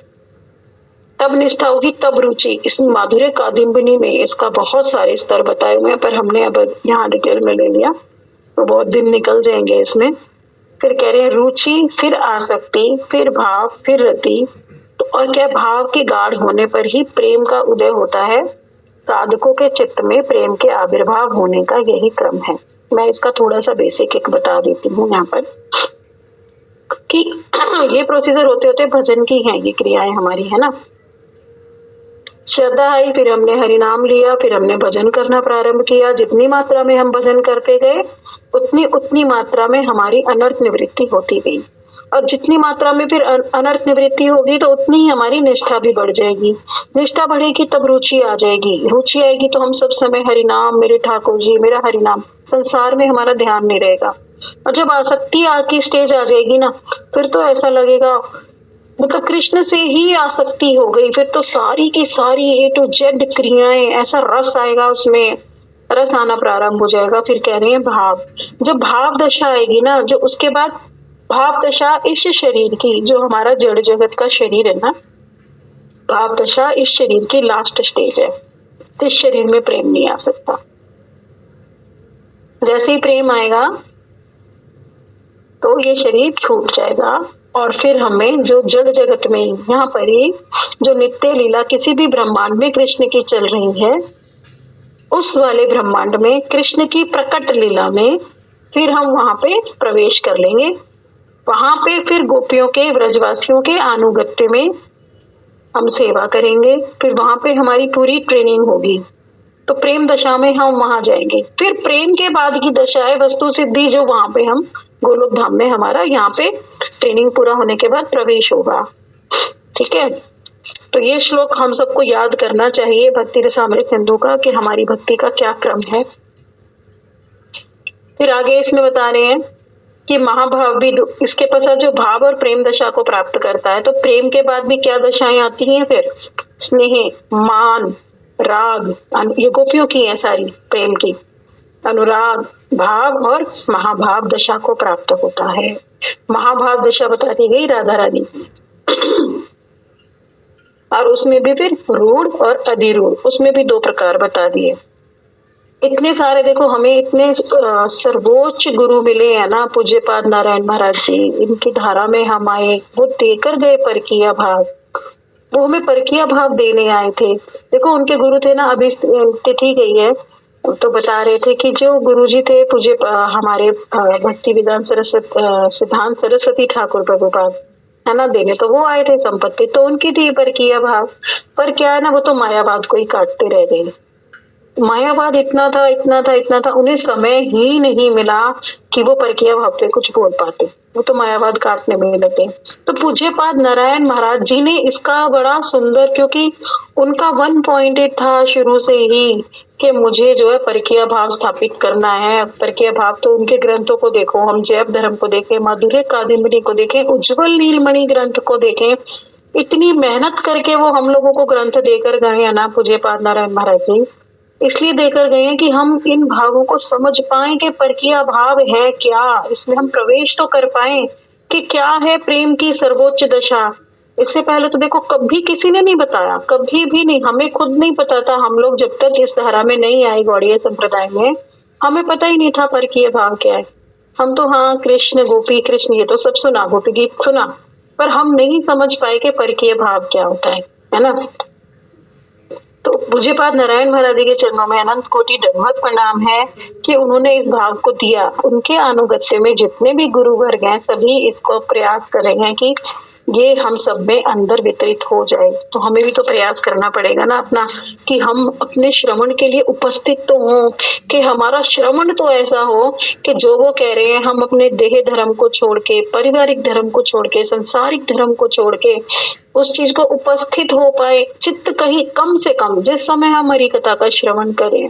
तब निष्ठा होगी, तब रुचि। इस माधुर्य कादम्बिनी में इसका बहुत सारे स्तर बताए हुए हैं, पर हमने अब यहाँ डिटेल में ले लिया तो बहुत दिन निकल जाएंगे इसमें। फिर कह रहे हैं रुचि, फिर आसक्ति, फिर भाव, फिर रति। तो और क्या, भाव के गाढ़ होने पर ही प्रेम का उदय होता है। साधकों के चित्त में प्रेम के आविर्भाव होने का यही क्रम है। मैं इसका थोड़ा सा बेसिक एक बता देती हूँ यहाँ पर कि ये प्रोसीजर होते होते भजन की है ये क्रियाएं हमारी, है ना। श्रद्धा आई, फिर हमने हरि नाम लिया, फिर हमने भजन करना प्रारंभ किया। जितनी मात्रा में हम भजन करते गए उतनी उतनी मात्रा में हमारी अनर्थ निवृत्ति होती गई, और जितनी मात्रा में फिर अनर्थ निवृत्ति होगी तो उतनी ही हमारी निष्ठा भी बढ़ जाएगी। निष्ठा बढ़ेगी तब रुचि आ जाएगी। रुचि आएगी तो हम सब समय हरि नाम, मेरे ठाकुर जी, मेरा हरि नाम, संसार में हमारा ध्यान नहीं रहेगा। और जब आसक्ति की स्टेज आ जाएगी ना, फिर तो ऐसा लगेगा मतलब कृष्ण से ही आसक्ति हो गई। फिर तो सारी की सारी ए टू जेड क्रियाएं, ऐसा रस आएगा उसमें, रस आना प्रारंभ हो जाएगा। फिर कह रहे हैं भाव। जब भाव दशा आएगी ना, जो उसके बाद भाव दशा इस शरीर की, जो हमारा जड़ जगत का शरीर है ना, भाव दशा इस शरीर की लास्ट स्टेज है। इस शरीर में प्रेम नहीं आ सकता। जैसे ही प्रेम आएगा तो ये शरीर छूट जाएगा, और फिर हमें जो जड़ जगत में यहाँ पर ही जो नित्य लीला किसी भी ब्रह्मांड में कृष्ण की चल रही है, उस वाले ब्रह्मांड में कृष्ण की प्रकट लीला में फिर हम वहां पे प्रवेश कर लेंगे। वहां पे फिर गोपियों के, व्रजवासियों के अनुगत्य में हम सेवा करेंगे। फिर वहां पे हमारी पूरी ट्रेनिंग होगी, तो प्रेम दशा में हम वहां जाएंगे। फिर प्रेम के बाद की दशा है वस्तु सिद्धि, जो वहां पे हम गोलोक धाम में हमारा यहाँ पे ट्रेनिंग पूरा होने के बाद प्रवेश होगा। ठीक है, तो ये श्लोक हम सबको याद करना चाहिए भक्ति रसामृत सिंधु का, कि हमारी भक्ति का क्या क्रम है। फिर आगे इसमें बता रहे हैं कि महाभाव भी, इसके पश्चात जो भाव और प्रेम दशा को प्राप्त करता है, तो प्रेम के बाद भी क्या दशाएं आती हैं फिर, स्नेह, मान, राग, ये गोपियों की है सारी प्रेम की, अनुराग, भाव और महाभाव दशा को प्राप्त होता है। महाभाव दशा बता दी गई राधा रानी और उसमें भी फिर रूढ़ और अधिरूढ़, उसमें भी 2 प्रकार बता दिए। इतने सारे, देखो हमें इतने सर्वोच्च गुरु मिले हैं ना, पूज्यपाद नारायण महाराज जी, इनकी धारा में हम आए, वो देकर गए परकीय भाव, वो हमें परकीय भाव देने आए थे। देखो उनके गुरु थे ना, अभी तिथि गई है तो बता रहे थे कि जो गुरुजी थे पूज्य हमारे भक्ति विधान सरस्वती सिद्धांत सरस्वती ठाकुर प्रभुपाद, है ना, देने तो वो आए थे संपत्ति, तो उनकी थी परकीय भाव। पर क्या है ना, वो तो मायावाद को ही काटते रह गए। मायावाद इतना था, इतना था, इतना था, उन्हें समय ही नहीं मिला कि वो परकीय भाव पे कुछ बोल पाते, वो तो मायावाद काटने में लगे। तो पूज्यपाद नारायण महाराज जी ने इसका बड़ा सुंदर, क्योंकि उनका 1 पॉइंटेड था शुरू से ही कि मुझे जो है परकीय भाव स्थापित करना है। परकीय भाव तो उनके ग्रंथों को देखो, हम जैव धर्म को देखें, माधुर्य कादम्बिनी को देखें, उज्जवल नीलमणि ग्रंथ को देखें, इतनी मेहनत करके वो हम लोगों को ग्रंथ देकर गए हैं ना पूज्यपाद नारायण महाराज जी, इसलिए देकर गए हैं कि हम इन भावों को समझ पाए कि परकीय भाव है क्या, इसमें हम प्रवेश तो कर पाए कि क्या है प्रेम की सर्वोच्च दशा। इससे पहले तो देखो कभी किसी ने नहीं बताया, कभी भी नहीं, हमें खुद नहीं पता था। हम लोग जब तक इस धारा में नहीं आए गौड़ीय संप्रदाय में, हमें पता ही नहीं था परकीय भाव क्या है। हम तो हाँ कृष्ण गोपी कृष्ण ये तो सब सुना, गोपी गीत सुना, पर हम नहीं समझ पाए कि परकीय भाव क्या होता है ना। तो पूज्यपाद नारायण महाराज जी के चरणों में अनंत कोटि दंडवत प्रणाम है कि उन्होंने इस भाव को दिया। उनके अनुगत्य में जितने भी गुरु वर्ग हैं सभी इसको प्रयास कर रहे हैं कि ये हम सब में अंदर वितरित हो जाए। तो हमें भी तो प्रयास करना पड़ेगा ना अपना, कि हम अपने श्रवण के लिए उपस्थित तो हों, कि हमारा श्रवण तो ऐसा हो कि जो वो कह रहे हैं हम अपने देह धर्म को छोड़ के, पारिवारिक धर्म को छोड़ के, संसारिक धर्म को छोड़ के उस चीज को उपस्थित हो पाए। चित्त कहीं कम से कम, जिस समय हम हरि कथा का श्रवण करें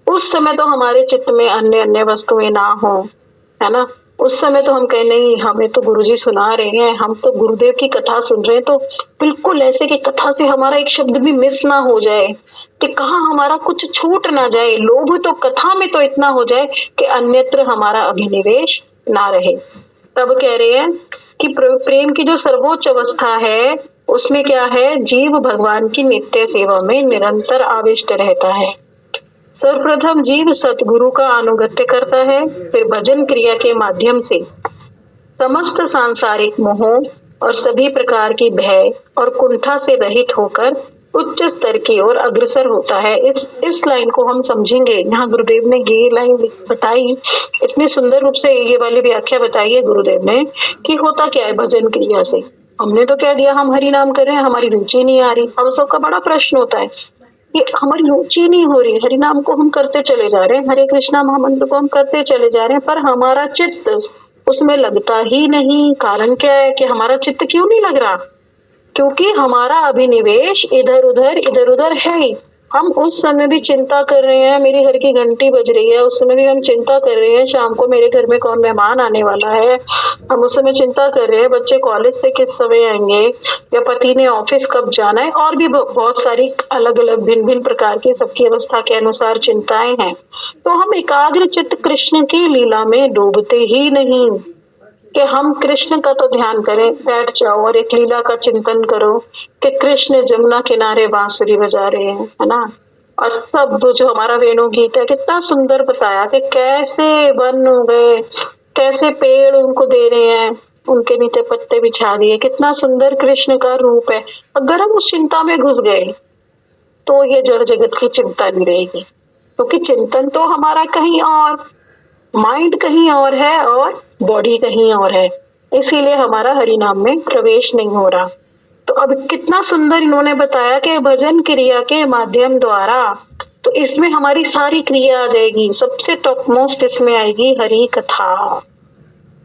उस समय तो हमारे चित्त में अन्य अन्य वस्तुएं ना हो, है ना। उस समय तो हम कहें नहीं, हमें तो गुरुजी सुना रहे हैं, हम तो गुरुदेव की कथा सुन रहे हैं, तो बिल्कुल ऐसे कि कथा से हमारा एक शब्द भी मिस ना हो जाए, कि कहाँ हमारा कुछ छूट ना जाए। लोभ तो कथा में तो इतना हो जाए कि अन्यत्र हमारा अभिनिवेश ना रहे। तब कह रहे हैं कि प्रेम की जो सर्वोच्च अवस्था है उसमें क्या है, जीव भगवान की नित्य सेवा में निरंतर आविष्ट रहता है। सर्वप्रथम जीव सतगुरु का अनुगत्य करता है, फिर भजन क्रिया के माध्यम से समस्त सांसारिक मोह और सभी प्रकार की भय और कुंठा से रहित होकर उच्च स्तर की ओर अग्रसर होता है। इस लाइन को हम समझेंगे। यहाँ गुरुदेव ने ये लाइन बताई, इतनी सुंदर रूप से ये वाली व्याख्या बताई है गुरुदेव ने कि होता क्या है भजन क्रिया से। हमने तो कह दिया हम हरि नाम कर रहे हैं, हमारी रुचि नहीं आ रही। हम सबका बड़ा प्रश्न होता है कि हमारी रुचि नहीं हो रही, हरि नाम को हम करते चले जा रहे हैं, हरे कृष्णा महामंत्र को हम करते चले जा रहे हैं, पर हमारा चित्त उसमें लगता ही नहीं। कारण क्या है कि हमारा चित्त क्यों नहीं लग रहा? क्योंकि हमारा अभिनिवेश इधर उधर है ही। हम उस समय भी चिंता कर रहे हैं, मेरी घर की घंटी बज रही है, उस समय भी हम चिंता कर रहे हैं शाम को मेरे घर में कौन मेहमान आने वाला है। हम उस समय चिंता कर रहे हैं बच्चे कॉलेज से किस समय आएंगे, या पति ने ऑफिस कब जाना है, और भी बहुत सारी अलग अलग भिन्न भिन्न प्रकार की सबकी अवस्था के अनुसार चिंताएं हैं। तो हम एकाग्र चित्त कृष्ण की लीला में डूबते ही नहीं कि हम कृष्ण का तो ध्यान करें, बैठ जाओ और एक लीला का चिंतन करो कि कृष्ण जमुना किनारे बांसुरी बजा रहे हैं, है ना। और सब जो हमारा वेणु गीत है कितना सुंदर बताया कि कैसे वन हो गए, कैसे पेड़ उनको दे रहे हैं, उनके नीचे पत्ते बिछा दिए, कितना सुंदर कृष्ण का रूप है। अगर हम उस चिंता में घुस गए तो ये जड़ जगत की चिंता नहीं रहेगी, क्योंकि चिंतन तो हमारा कहीं और, माइंड कहीं और है और बॉडी कहीं और है, इसीलिए हमारा हरि नाम में प्रवेश नहीं हो रहा। तो अब कितना सुंदर इन्होंने बताया कि भजन क्रिया के माध्यम द्वारा, तो इसमें हमारी सारी क्रिया आ जाएगी। सबसे टॉप मोस्ट इसमें आएगी हरि कथा,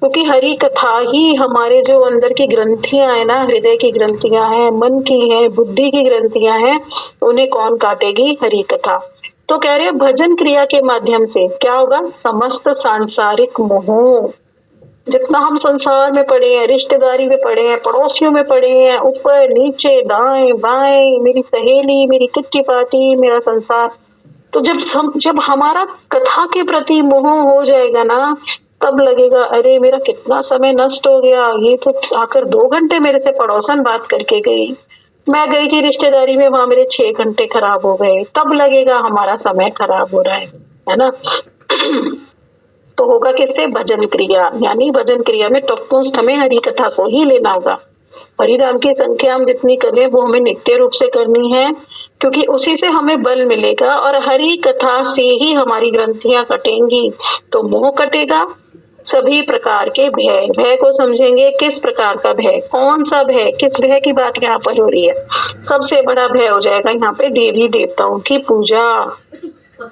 क्योंकि हरि कथा ही हमारे जो अंदर की ग्रंथियां है ना, हृदय की ग्रंथियां हैं, मन की है, बुद्धि की ग्रंथियां हैं, उन्हें कौन काटेगी? हरि कथा। तो कह रहे हैं भजन क्रिया के माध्यम से क्या होगा? समस्त सांसारिक मोह, जितना हम संसार में पड़े हैं, रिश्तेदारी में पड़े हैं, पड़ोसियों में पड़े हैं, ऊपर नीचे दाएं बाएं, मेरी सहेली, मेरी किट्टी पार्टी, मेरा संसार, तो जब हमारा कथा के प्रति मोह हो जाएगा ना, तब लगेगा अरे मेरा कितना समय नष्ट हो गया, ये तो आकर 2 घंटे मेरे से पड़ोसन बात करके गई, मैं गई थी रिश्तेदारी में, वहां मेरे 6 घंटे खराब हो गए। तब लगेगा हमारा समय खराब हो रहा है ना। तो होगा किससे? भजन क्रिया। यानी भजन क्रिया में टॉपमोस्ट हमें हरि कथा को ही लेना होगा। हरि नाम की संख्या हम जितनी करें वो हमें नित्य रूप से करनी है, क्योंकि उसी से हमें बल मिलेगा, और हरि कथा से ही हमारी ग्रंथियां कटेंगी, तो मोह कटेगा। सभी प्रकार के भय, भय को समझेंगे, किस प्रकार का भय, कौन सा भय, किस भय की बात यहाँ पर हो रही है? सबसे बड़ा भय हो जाएगा यहाँ पे देवी देवताओं की पूजा।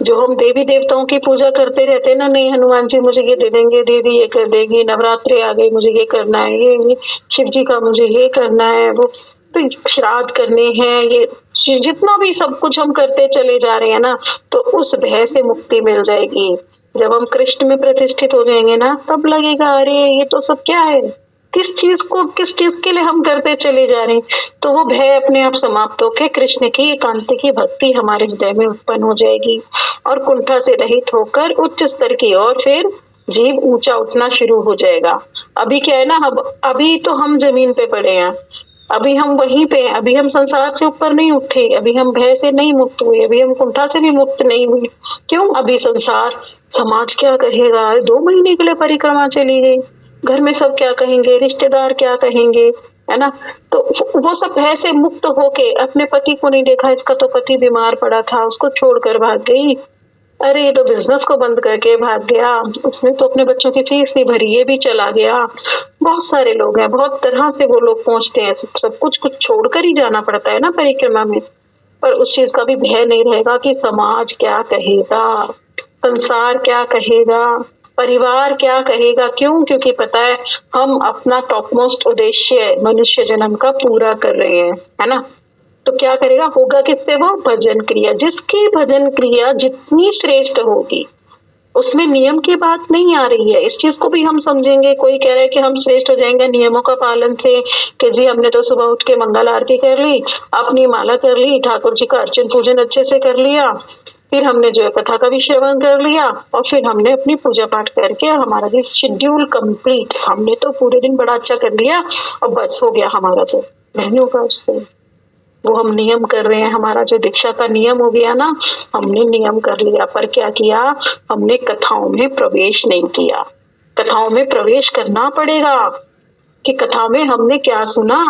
जो हम देवी देवताओं की पूजा करते रहते हैं ना, नहीं हनुमान जी मुझे ये दे देंगे, देवी ये कर देगी, नवरात्रि आ गई मुझे ये करना है, ये शिव जी का मुझे ये करना है, वो तो श्राद्ध करने हैं, ये जितना भी सब कुछ हम करते चले जा रहे हैं ना, तो उस भय से मुक्ति मिल जाएगी। जब हम कृष्ण में प्रतिष्ठित हो जाएंगे ना, तब लगेगा अरे ये तो सब क्या है, किस चीज के लिए हम करते चले जा रहे हैं। तो वो भय अपने आप समाप्त होकर कृष्ण की एकांत की भक्ति हमारे हृदय में उत्पन्न हो जाएगी, और कुंठा से रहित होकर उच्च स्तर की ओर फिर जीव ऊंचा उठना शुरू हो जाएगा। अभी क्या है ना, अभी तो हम जमीन पे पड़े हैं, अभी हम वहीं पे हैं, अभी हम संसार से ऊपर नहीं उठे, अभी हम भय से नहीं मुक्त हुए, अभी हम कुंठा से भी मुक्त नहीं हुए। क्यों? अभी संसार, समाज क्या कहेगा, 2 महीने के लिए परिक्रमा चली गई, घर में सब क्या कहेंगे, रिश्तेदार क्या कहेंगे, है ना। तो वो सब भय से मुक्त होके, अपने पति को नहीं देखा, इसका तो पति बीमार पड़ा था, उसको छोड़कर भाग गई, अरे ये तो बिजनेस को बंद करके भाग गया, उसने तो अपने बच्चों की फीस नहीं भरी, ये भी चला गया। बहुत सारे लोग हैं, बहुत तरह से वो लोग पहुंचते हैं, सब कुछ छोड़कर ही जाना पड़ता है ना परिक्रमा में। पर उस चीज का भी भय नहीं रहेगा कि समाज क्या कहेगा, संसार क्या कहेगा, परिवार क्या कहेगा। क्यों? क्योंकि पता है हम अपना टॉपमोस्ट उद्देश्य मनुष्य जन्म का पूरा कर रहे हैं, है ना। तो क्या करेगा? होगा किससे? वो भजन क्रिया। जिसकी भजन क्रिया जितनी श्रेष्ठ होगी, उसमें नियम की बात नहीं आ रही है। इस चीज को भी हम समझेंगे। कोई कह रहा है कि हम श्रेष्ठ हो जाएंगे नियमों का पालन से, कि जी हमने तो सुबह उठ के मंगल आरती कर ली, अपनी माला कर ली, ठाकुर जी का अर्चन पूजन अच्छे से कर लिया, फिर हमने जो है कथा का भी श्रवण कर लिया और फिर हमने अपनी पूजा पाठ करके हमारा भी शेड्यूल कंप्लीट, हमने तो पूरे दिन बड़ा अच्छा कर लिया और बस हो गया हमारा, तो नहीं होगा उससे। वो हम नियम कर रहे हैं, हमारा जो दीक्षा का नियम हो गया ना, हमने नियम कर लिया, पर क्या किया, हमने कथाओं में प्रवेश नहीं किया। कथाओं में प्रवेश करना पड़ेगा कि कथा में हमने क्या सुना,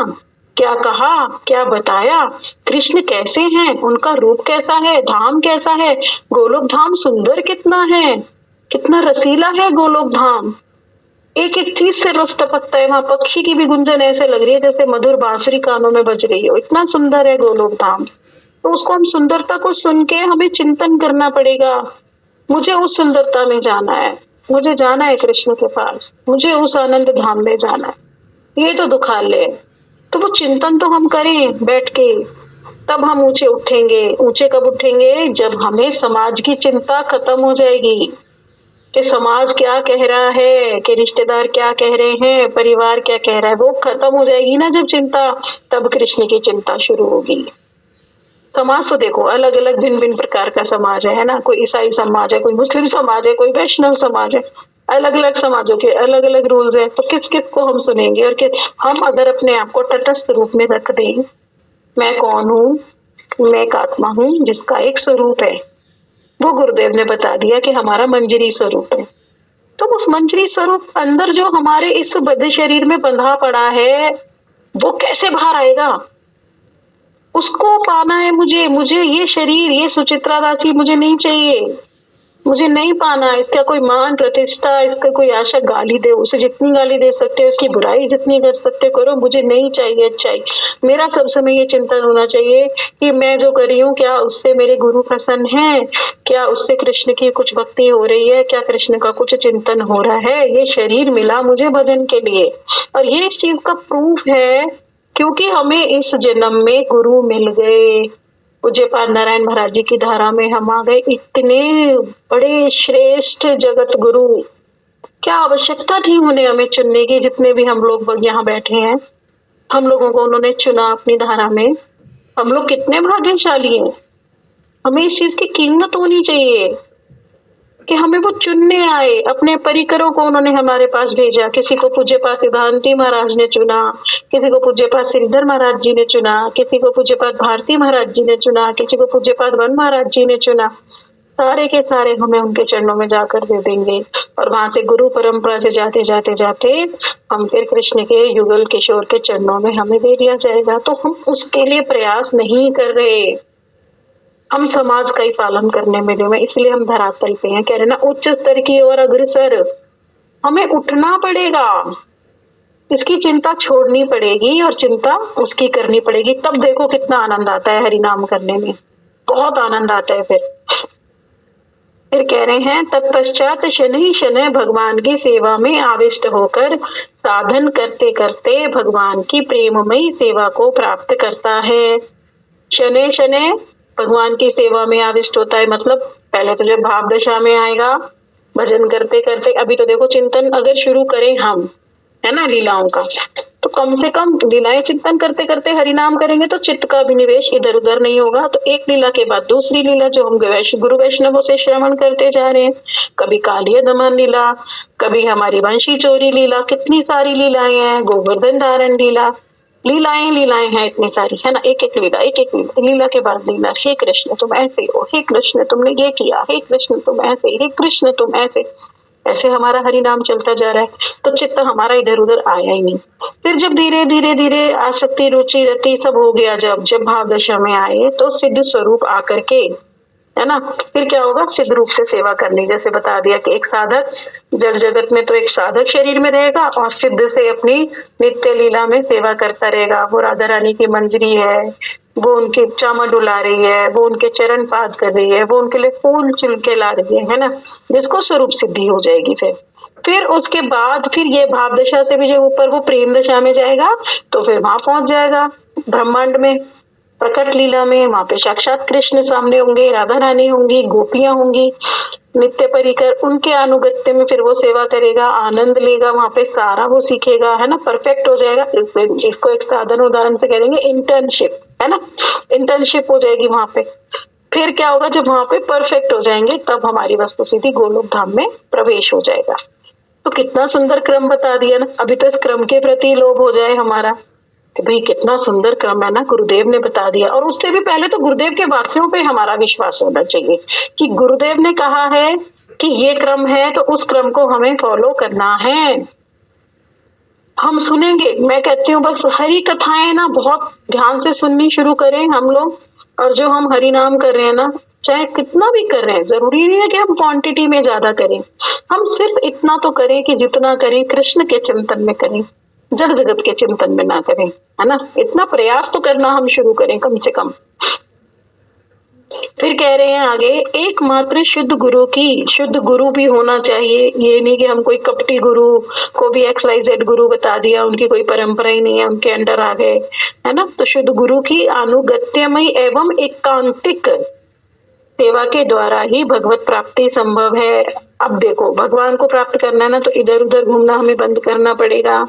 क्या कहा, क्या बताया, कृष्ण कैसे हैं, उनका रूप कैसा है, धाम कैसा है, गोलोक धाम सुंदर कितना है, कितना रसीला है गोलोक धाम, एक एक चीज से रस टपकता है। वहां पक्षी की भी गुंजन ऐसे लग रही है जैसे मधुर बांसुरी कानों में बज रही हो, इतना सुंदर है गोलोक धाम। तो उसको हम सुंदरता को सुन के हमें चिंतन करना पड़ेगा, मुझे उस सुंदरता में जाना है, मुझे जाना है कृष्ण के पास, मुझे उस आनंद धाम में जाना है। ये तो दुखालय है। तो वो चिंतन तो हम करें बैठ के, तब हम ऊंचे उठेंगे। ऊंचे कब उठेंगे, जब हमें समाज की चिंता खत्म हो जाएगी कि समाज क्या कह रहा है, कि रिश्तेदार क्या कह रहे हैं, परिवार क्या कह रहा है, वो खत्म हो जाएगी ना जब चिंता, तब कृष्ण की चिंता शुरू होगी। समाज तो देखो अलग अलग भिन्न भिन्न प्रकार का समाज है ना, कोई ईसाई समाज है, कोई मुस्लिम समाज है, कोई वैष्णव समाज है, अलग अलग समाजों के अलग अलग रूल्स है। तो किस किस को हम सुनेंगे, और हम अगर अपने आप को तटस्थ रूप में रख दें, मैं कौन हूँ, मैं एक आत्मा हूँ जिसका एक स्वरूप है, वो गुरुदेव ने बता दिया कि हमारा मंजरी स्वरूप है। तो उस मंजरी स्वरूप अंदर जो हमारे इस बद्ध शरीर में बंधा पड़ा है, वो कैसे बाहर आएगा, उसको पाना है मुझे। मुझे ये शरीर, ये सुचित्रा दासी मुझे नहीं चाहिए, मुझे नहीं पाना। इसका कोई मान प्रतिष्ठा, इसका कोई आशा, गाली दे, उसे जितनी गाली दे सकते हो, उसकी बुराई जितनी कर सकते हो करो, मुझे नहीं चाहिए अच्छाई। मेरा सब समय ये चिंतन होना चाहिए कि मैं जो कर रही हूँ, क्या उससे मेरे गुरु प्रसन्न है, क्या उससे कृष्ण की कुछ भक्ति हो रही है, क्या कृष्ण का कुछ चिंतन हो रहा है। ये शरीर मिला मुझे भजन के लिए, और ये इस चीज का प्रूफ है क्योंकि हमें इस जन्म में गुरु मिल गए। पूज्यपाद नारायण महाराज जी की धारा में हम आ गए, इतने बड़े श्रेष्ठ जगत गुरु। क्या आवश्यकता थी उन्हें हमें चुनने की, जितने भी हम लोग यहाँ बैठे हैं, हम लोगों को उन्होंने चुना अपनी धारा में। हम लोग कितने भाग्यशाली हैं। हमें इस चीज की कीमत होनी चाहिए कि हमें वो चुनने आए, अपने परिकरों को उन्होंने हमारे पास भेजा। किसी को पूज्यपाद सिद्धांति महाराज ने चुना, किसी को पूज्यपाद श्रीधर महाराज जी ने चुना, किसी को पूज्यपाद भारती महाराज जी ने चुना, किसी को पूज्यपाद वन महाराज जी ने चुना। सारे के सारे हमें उनके चरणों में जाकर दे देंगे, और वहां से गुरु परंपरा से जाते जाते जाते हम फिर कृष्ण के युगल किशोर के चरणों में हमें दे दिया जाएगा। तो हम उसके लिए प्रयास नहीं कर रहे, हम समाज का ही पालन करने में लगे, इसलिए हम धरातल पे हैं। कह रहे ना, उच्च स्तर की ओर अग्रसर, हमें उठना पड़ेगा, इसकी चिंता छोड़नी पड़ेगी और चिंता उसकी करनी पड़ेगी। तब देखो कितना आनंद आता है हरि नाम करने में, बहुत आनंद आता है। फिर कह रहे हैं, तत्पश्चात शनि शनै भगवान की सेवा में आविष्ट होकर साधन करते करते भगवान की प्रेममयी सेवा को प्राप्त करता है। शनै शनै भगवान की सेवा में आविष्ट होता है, मतलब पहले तो जब भाव दशा में आएगा भजन करते करते, अभी तो देखो चिंतन अगर शुरू करें हम, है ना, लीलाओं का, तो कम से कम लीलाएं चिंतन करते करते हरि नाम करेंगे तो चित्त का अभिनिवेश इधर उधर नहीं होगा। तो एक लीला के बाद दूसरी लीला जो हम गुरु वैष्णवों से श्रवण करते जा रहे हैं, कभी कालिय दमन लीला, कभी हमारी वंशी चोरी लीला, कितनी सारी लीलाएं हैं, गोवर्धन धारण लीला, लीलाएं हैं इतनी सारी, है ना। एक एक लीला के बाद लीला, हे कृष्ण तुम ऐसे हो, हे कृष्ण तुमने ये किया, हे कृष्ण तुम ऐसे, हे कृष्ण तुम ऐसे, ऐसे हमारा हरि नाम चलता जा रहा है। तो चित्त हमारा इधर उधर आया ही नहीं। फिर जब धीरे धीरे धीरे आसक्ति रुचि रति सब हो गया, जब भाव दशा में आए तो सिद्ध स्वरूप आकर के, है ना, फिर क्या होगा, सिद्ध रूप से सेवा करनी। जैसे बता दिया कि एक साधक जड़ जगत में तो एक साधक शरीर में रहेगा और सिद्ध से अपनी नित्य लीला में सेवा करता रहेगा। वो राधा रानी की मंजरी है, वो उनके चामा डुला रही है, वो उनके चरण पाद कर रही है, वो उनके लिए फूल चुन के ला रही है ना, जिसको स्वरूप सिद्धि हो जाएगी। फिर उसके बाद फिर ये भाव दशा से भी जो ऊपर वो प्रेम दशा में जाएगा, तो फिर वहां पहुंच जाएगा ब्रह्मांड में, प्रकट लीला में। वहां पे साक्षात कृष्ण सामने होंगे, राधा रानी होंगी, गोपियां होंगी, नित्य परिकर, उनके अनुगत्य में फिर वो सेवा करेगा, आनंद लेगा, वहां पे सारा वो सीखेगा, है ना, परफेक्ट हो जाएगा। इसको एक साधन उदाहरण से कह देंगे इंटर्नशिप, है ना, इंटर्नशिप हो जाएगी वहां पे। फिर क्या होगा, जब वहां पे परफेक्ट हो जाएंगे तब हमारी वस्तु सिद्धि गोलोक धाम में प्रवेश हो जाएगा। तो कितना सुंदर क्रम बता दिया ना। अभी तो इस क्रम के प्रति लोभ हो जाए हमारा कि भाई कितना सुंदर क्रम है ना, गुरुदेव ने बता दिया। और उससे भी पहले तो गुरुदेव के वाक्यों पे हमारा विश्वास होना चाहिए कि गुरुदेव ने कहा है कि ये क्रम है तो उस क्रम को हमें फॉलो करना है। हम सुनेंगे, मैं कहती हूँ बस हरि कथाएं ना बहुत ध्यान से सुननी शुरू करें हम लोग। और जो हम हरि नाम कर रहे हैं ना, चाहे कितना भी कर रहे हैं, जरूरी नहीं है कि हम क्वांटिटी में ज्यादा करें। हम सिर्फ इतना तो करें कि जितना करें कृष्ण के चिंतन में करें, जड़ जगत के चिंतन में ना करें, है ना। इतना प्रयास तो करना हम शुरू करें कम से कम। फिर कह रहे हैं आगे, एकमात्र शुद्ध गुरु की, शुद्ध गुरु भी होना चाहिए। ये नहीं कि हम कोई कपटी गुरु को भी XYZ गुरु बता दिया, उनकी कोई परंपरा ही नहीं है, उनके अंडर आ गए, है ना। तो शुद्ध गुरु की अनुगत्यमय एवं एकांतिक सेवा के द्वारा ही भगवत प्राप्ति संभव है। अब देखो, भगवान को प्राप्त करना है ना, तो इधर उधर घूमना हमें बंद करना पड़ेगा।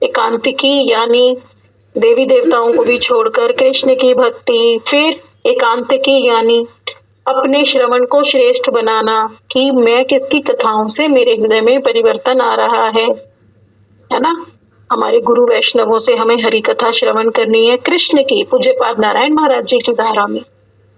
एकांतिकी यानी देवी देवताओं को भी छोड़कर कृष्ण की भक्ति। फिर एकांतिकी यानी अपने श्रवण को श्रेष्ठ बनाना, कि मैं किसकी कथाओं से मेरे हृदय में परिवर्तन आ रहा है ना। हमारे गुरु वैष्णवों से हमें हरि कथा श्रवण करनी है, कृष्ण की, पूज्यपाद नारायण महाराज जी की धारा में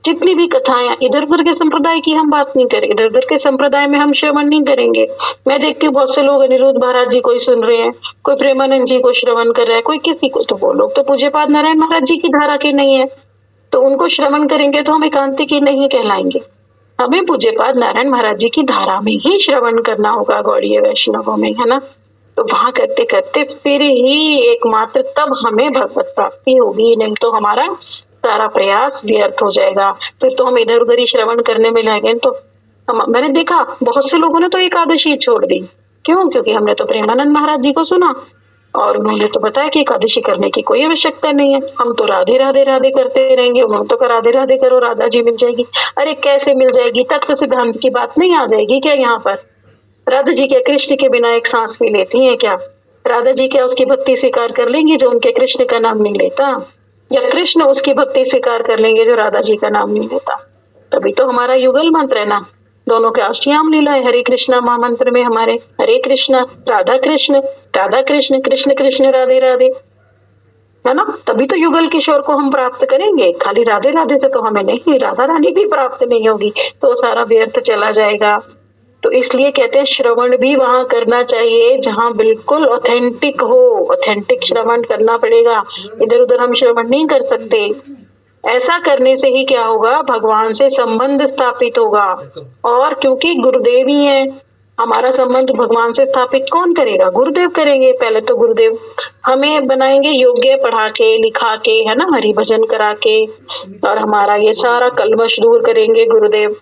जितनी भी कथाएं, इधर उधर के संप्रदाय की हम बात नहीं करें, इधर उधर के संप्रदाय में हम श्रवण नहीं करेंगे। मैं देखती हूँ बहुत से लोग अनिरुद्ध महाराज जी को ही सुन रहे हैं, कोई प्रेमानंद जी को श्रवण कर रहा है, कोई किसी को। तो वो लोग तो पूज्यपाद नारायण महाराज जी की धारा के नहीं है, तो उनको श्रवण करेंगे तो हम एकांतिकी नहीं कहलाएंगे। हमें पूज्यपाद नारायण महाराज जी की धारा में ही श्रवण करना होगा, गौड़ीय वैष्णवों में, है ना। तो वहां करते करते फिर ही एकमात्र तब हमें भगवत प्राप्ति होगी, नहीं तो हमारा सारा प्रयास व्यर्थ हो जाएगा। फिर तो हम इधर उधर ही श्रवण करने में लगे। तो मैंने देखा बहुत से लोगों ने तो एकादशी छोड़ दी। क्यों? क्योंकि हमने तो प्रेमानंद महाराज जी को सुना और उन्होंने तो बताया कि एकादशी करने की कोई आवश्यकता नहीं है, हम तो राधे राधे राधे करते रहेंगे। उन्होंने तो राधे राधे करो, राधा जी मिल जाएगी। अरे कैसे मिल जाएगी? तत्व सिद्धांत की बात नहीं आ जाएगी क्या यहाँ पर? राधा जी क्या कृष्ण के बिना एक सांस भी लेती है क्या? राधा जी क्या उसकी भक्ति स्वीकार कर लेंगी जो उनके कृष्ण का नाम नहीं लेता? या कृष्ण उसकी भक्ति स्वीकार कर लेंगे जो राधा जी का नाम नहीं लेता? तभी तो हमारा युगल मंत्र है ना, दोनों के अष्टयाम लीला है। हरे कृष्णा महामंत्र में हमारे हरे कृष्णा राधा कृष्ण कृष्ण कृष्ण राधे राधे, है ना। तभी तो युगल किशोर को हम प्राप्त करेंगे। खाली राधे राधे से तो हमें नहीं, राधा रानी भी प्राप्त नहीं होगी, तो सारा व्यर्थ चला जाएगा। तो इसलिए कहते हैं श्रवण भी वहां करना चाहिए जहां बिल्कुल ऑथेंटिक हो। ऑथेंटिक श्रवण करना पड़ेगा, इधर उधर हम श्रवण नहीं कर सकते। ऐसा करने से ही क्या होगा, भगवान से संबंध स्थापित होगा। और क्योंकि गुरुदेव ही है, हमारा संबंध भगवान से स्थापित कौन करेगा? गुरुदेव करेंगे। पहले तो गुरुदेव हमें बनाएंगे योग्य, पढ़ा के लिखा के, है ना, हरि भजन करा के, और हमारा ये सारा कलमश दूर करेंगे गुरुदेव।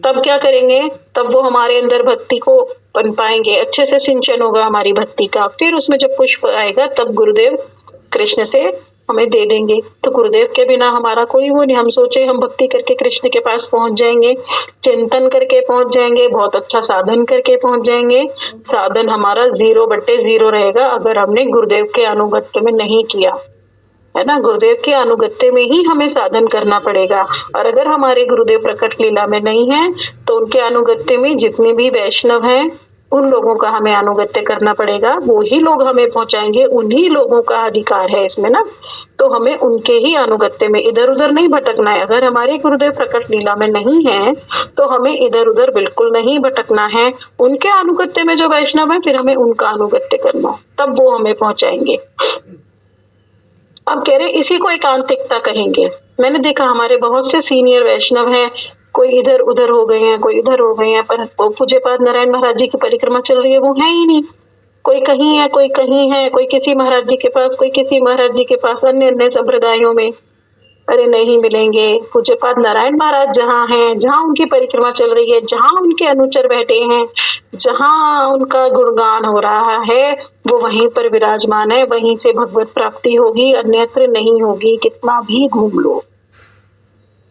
तब क्या करेंगे? तब वो हमारे अंदर भक्ति को बन पाएंगे, अच्छे से सिंचन होगा हमारी भक्ति का। फिर उसमें जब पुष्प आएगा तब गुरुदेव कृष्ण से हमें दे देंगे। तो गुरुदेव के बिना हमारा कोई वो नहीं। हम सोचे हम भक्ति करके कृष्ण के पास पहुंच जाएंगे, चिंतन करके पहुंच जाएंगे, बहुत अच्छा साधन करके पहुंच जाएंगे। साधन हमारा 0/0 रहेगा अगर हमने गुरुदेव के अनुगत्य में नहीं किया, है ना। गुरुदेव के अनुगत्य में ही हमें साधन करना पड़ेगा। और अगर हमारे गुरुदेव प्रकट लीला में नहीं है तो उनके अनुगत्य में जितने भी वैष्णव हैं उन लोगों का हमें अनुगत्य करना पड़ेगा। वो ही लोग हमें पहुंचाएंगे, उन्हीं लोगों का अधिकार है इसमें ना। तो हमें उनके ही अनुगत्य में, इधर उधर नहीं भटकना है। अगर हमारे गुरुदेव प्रकट लीला में नहीं है तो हमें इधर उधर बिल्कुल नहीं भटकना है। उनके अनुगत्य में जो वैष्णव है फिर हमें उनका अनुगत्य करना, तब वो हमें पहुंचाएंगे। अब कह रहे इसी को एकांतिकता कहेंगे। मैंने देखा हमारे बहुत से सीनियर वैष्णव हैं, कोई इधर उधर हो गए हैं, कोई इधर हो गए हैं, पर वो पूज्यपाद नारायण महाराज जी की परिक्रमा चल रही है वो है ही नहीं। कोई कहीं है, कोई कहीं है, कोई किसी महाराज जी के पास, कोई किसी महाराज जी के पास, अन्य अन्य संप्रदायों में। अरे नहीं मिलेंगे। पूज्यपाद नारायण महाराज जहाँ हैं, जहाँ उनकी परिक्रमा चल रही है, जहाँ उनके अनुचर बैठे हैं, जहाँ उनका गुणगान हो रहा है, वो वहीं पर विराजमान है। वहीं से भगवत प्राप्ति होगी, अन्यत्र नहीं होगी, कितना भी घूम लो।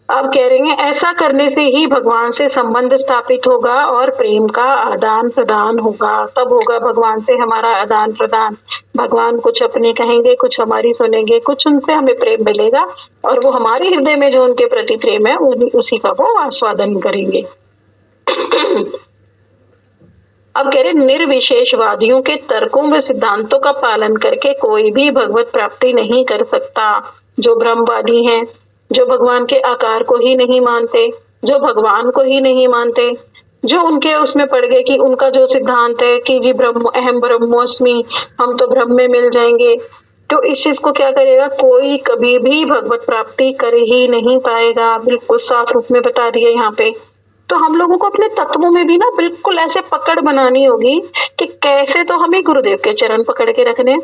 आप कह रहे हैं ऐसा करने से ही भगवान से संबंध स्थापित होगा और प्रेम का आदान प्रदान होगा, तब होगा भगवान से हमारा आदान प्रदान। भगवान कुछ अपने कहेंगे, कुछ हमारी सुनेंगे, कुछ उनसे हमें प्रेम मिलेगा और वो हमारे हृदय में जो उनके प्रति प्रेम है उसी का वो आस्वादन करेंगे। अब कह रहे निर्विशेषवादियों के तर्कों व सिद्धांतों का पालन करके कोई भी भगवत प्राप्ति नहीं कर सकता। जो ब्रह्मवादी हैं, जो भगवान के आकार को ही नहीं मानते, जो भगवान को ही नहीं मानते, जो उनके उसमें पड़ गए कि उनका जो सिद्धांत है कि जी ब्रह्म अहम ब्रह्मोस्मि, हम तो ब्रह्म में मिल जाएंगे, तो इस चीज को क्या करेगा, कोई कभी भी भगवत प्राप्ति कर ही नहीं पाएगा। बिल्कुल साफ रूप में बता दिया यहाँ पे। तो हम लोगों को अपने तत्वों में भी ना बिल्कुल ऐसे पकड़ बनानी होगी कि कैसे तो हमें गुरुदेव के चरण पकड़ के रखने हैं,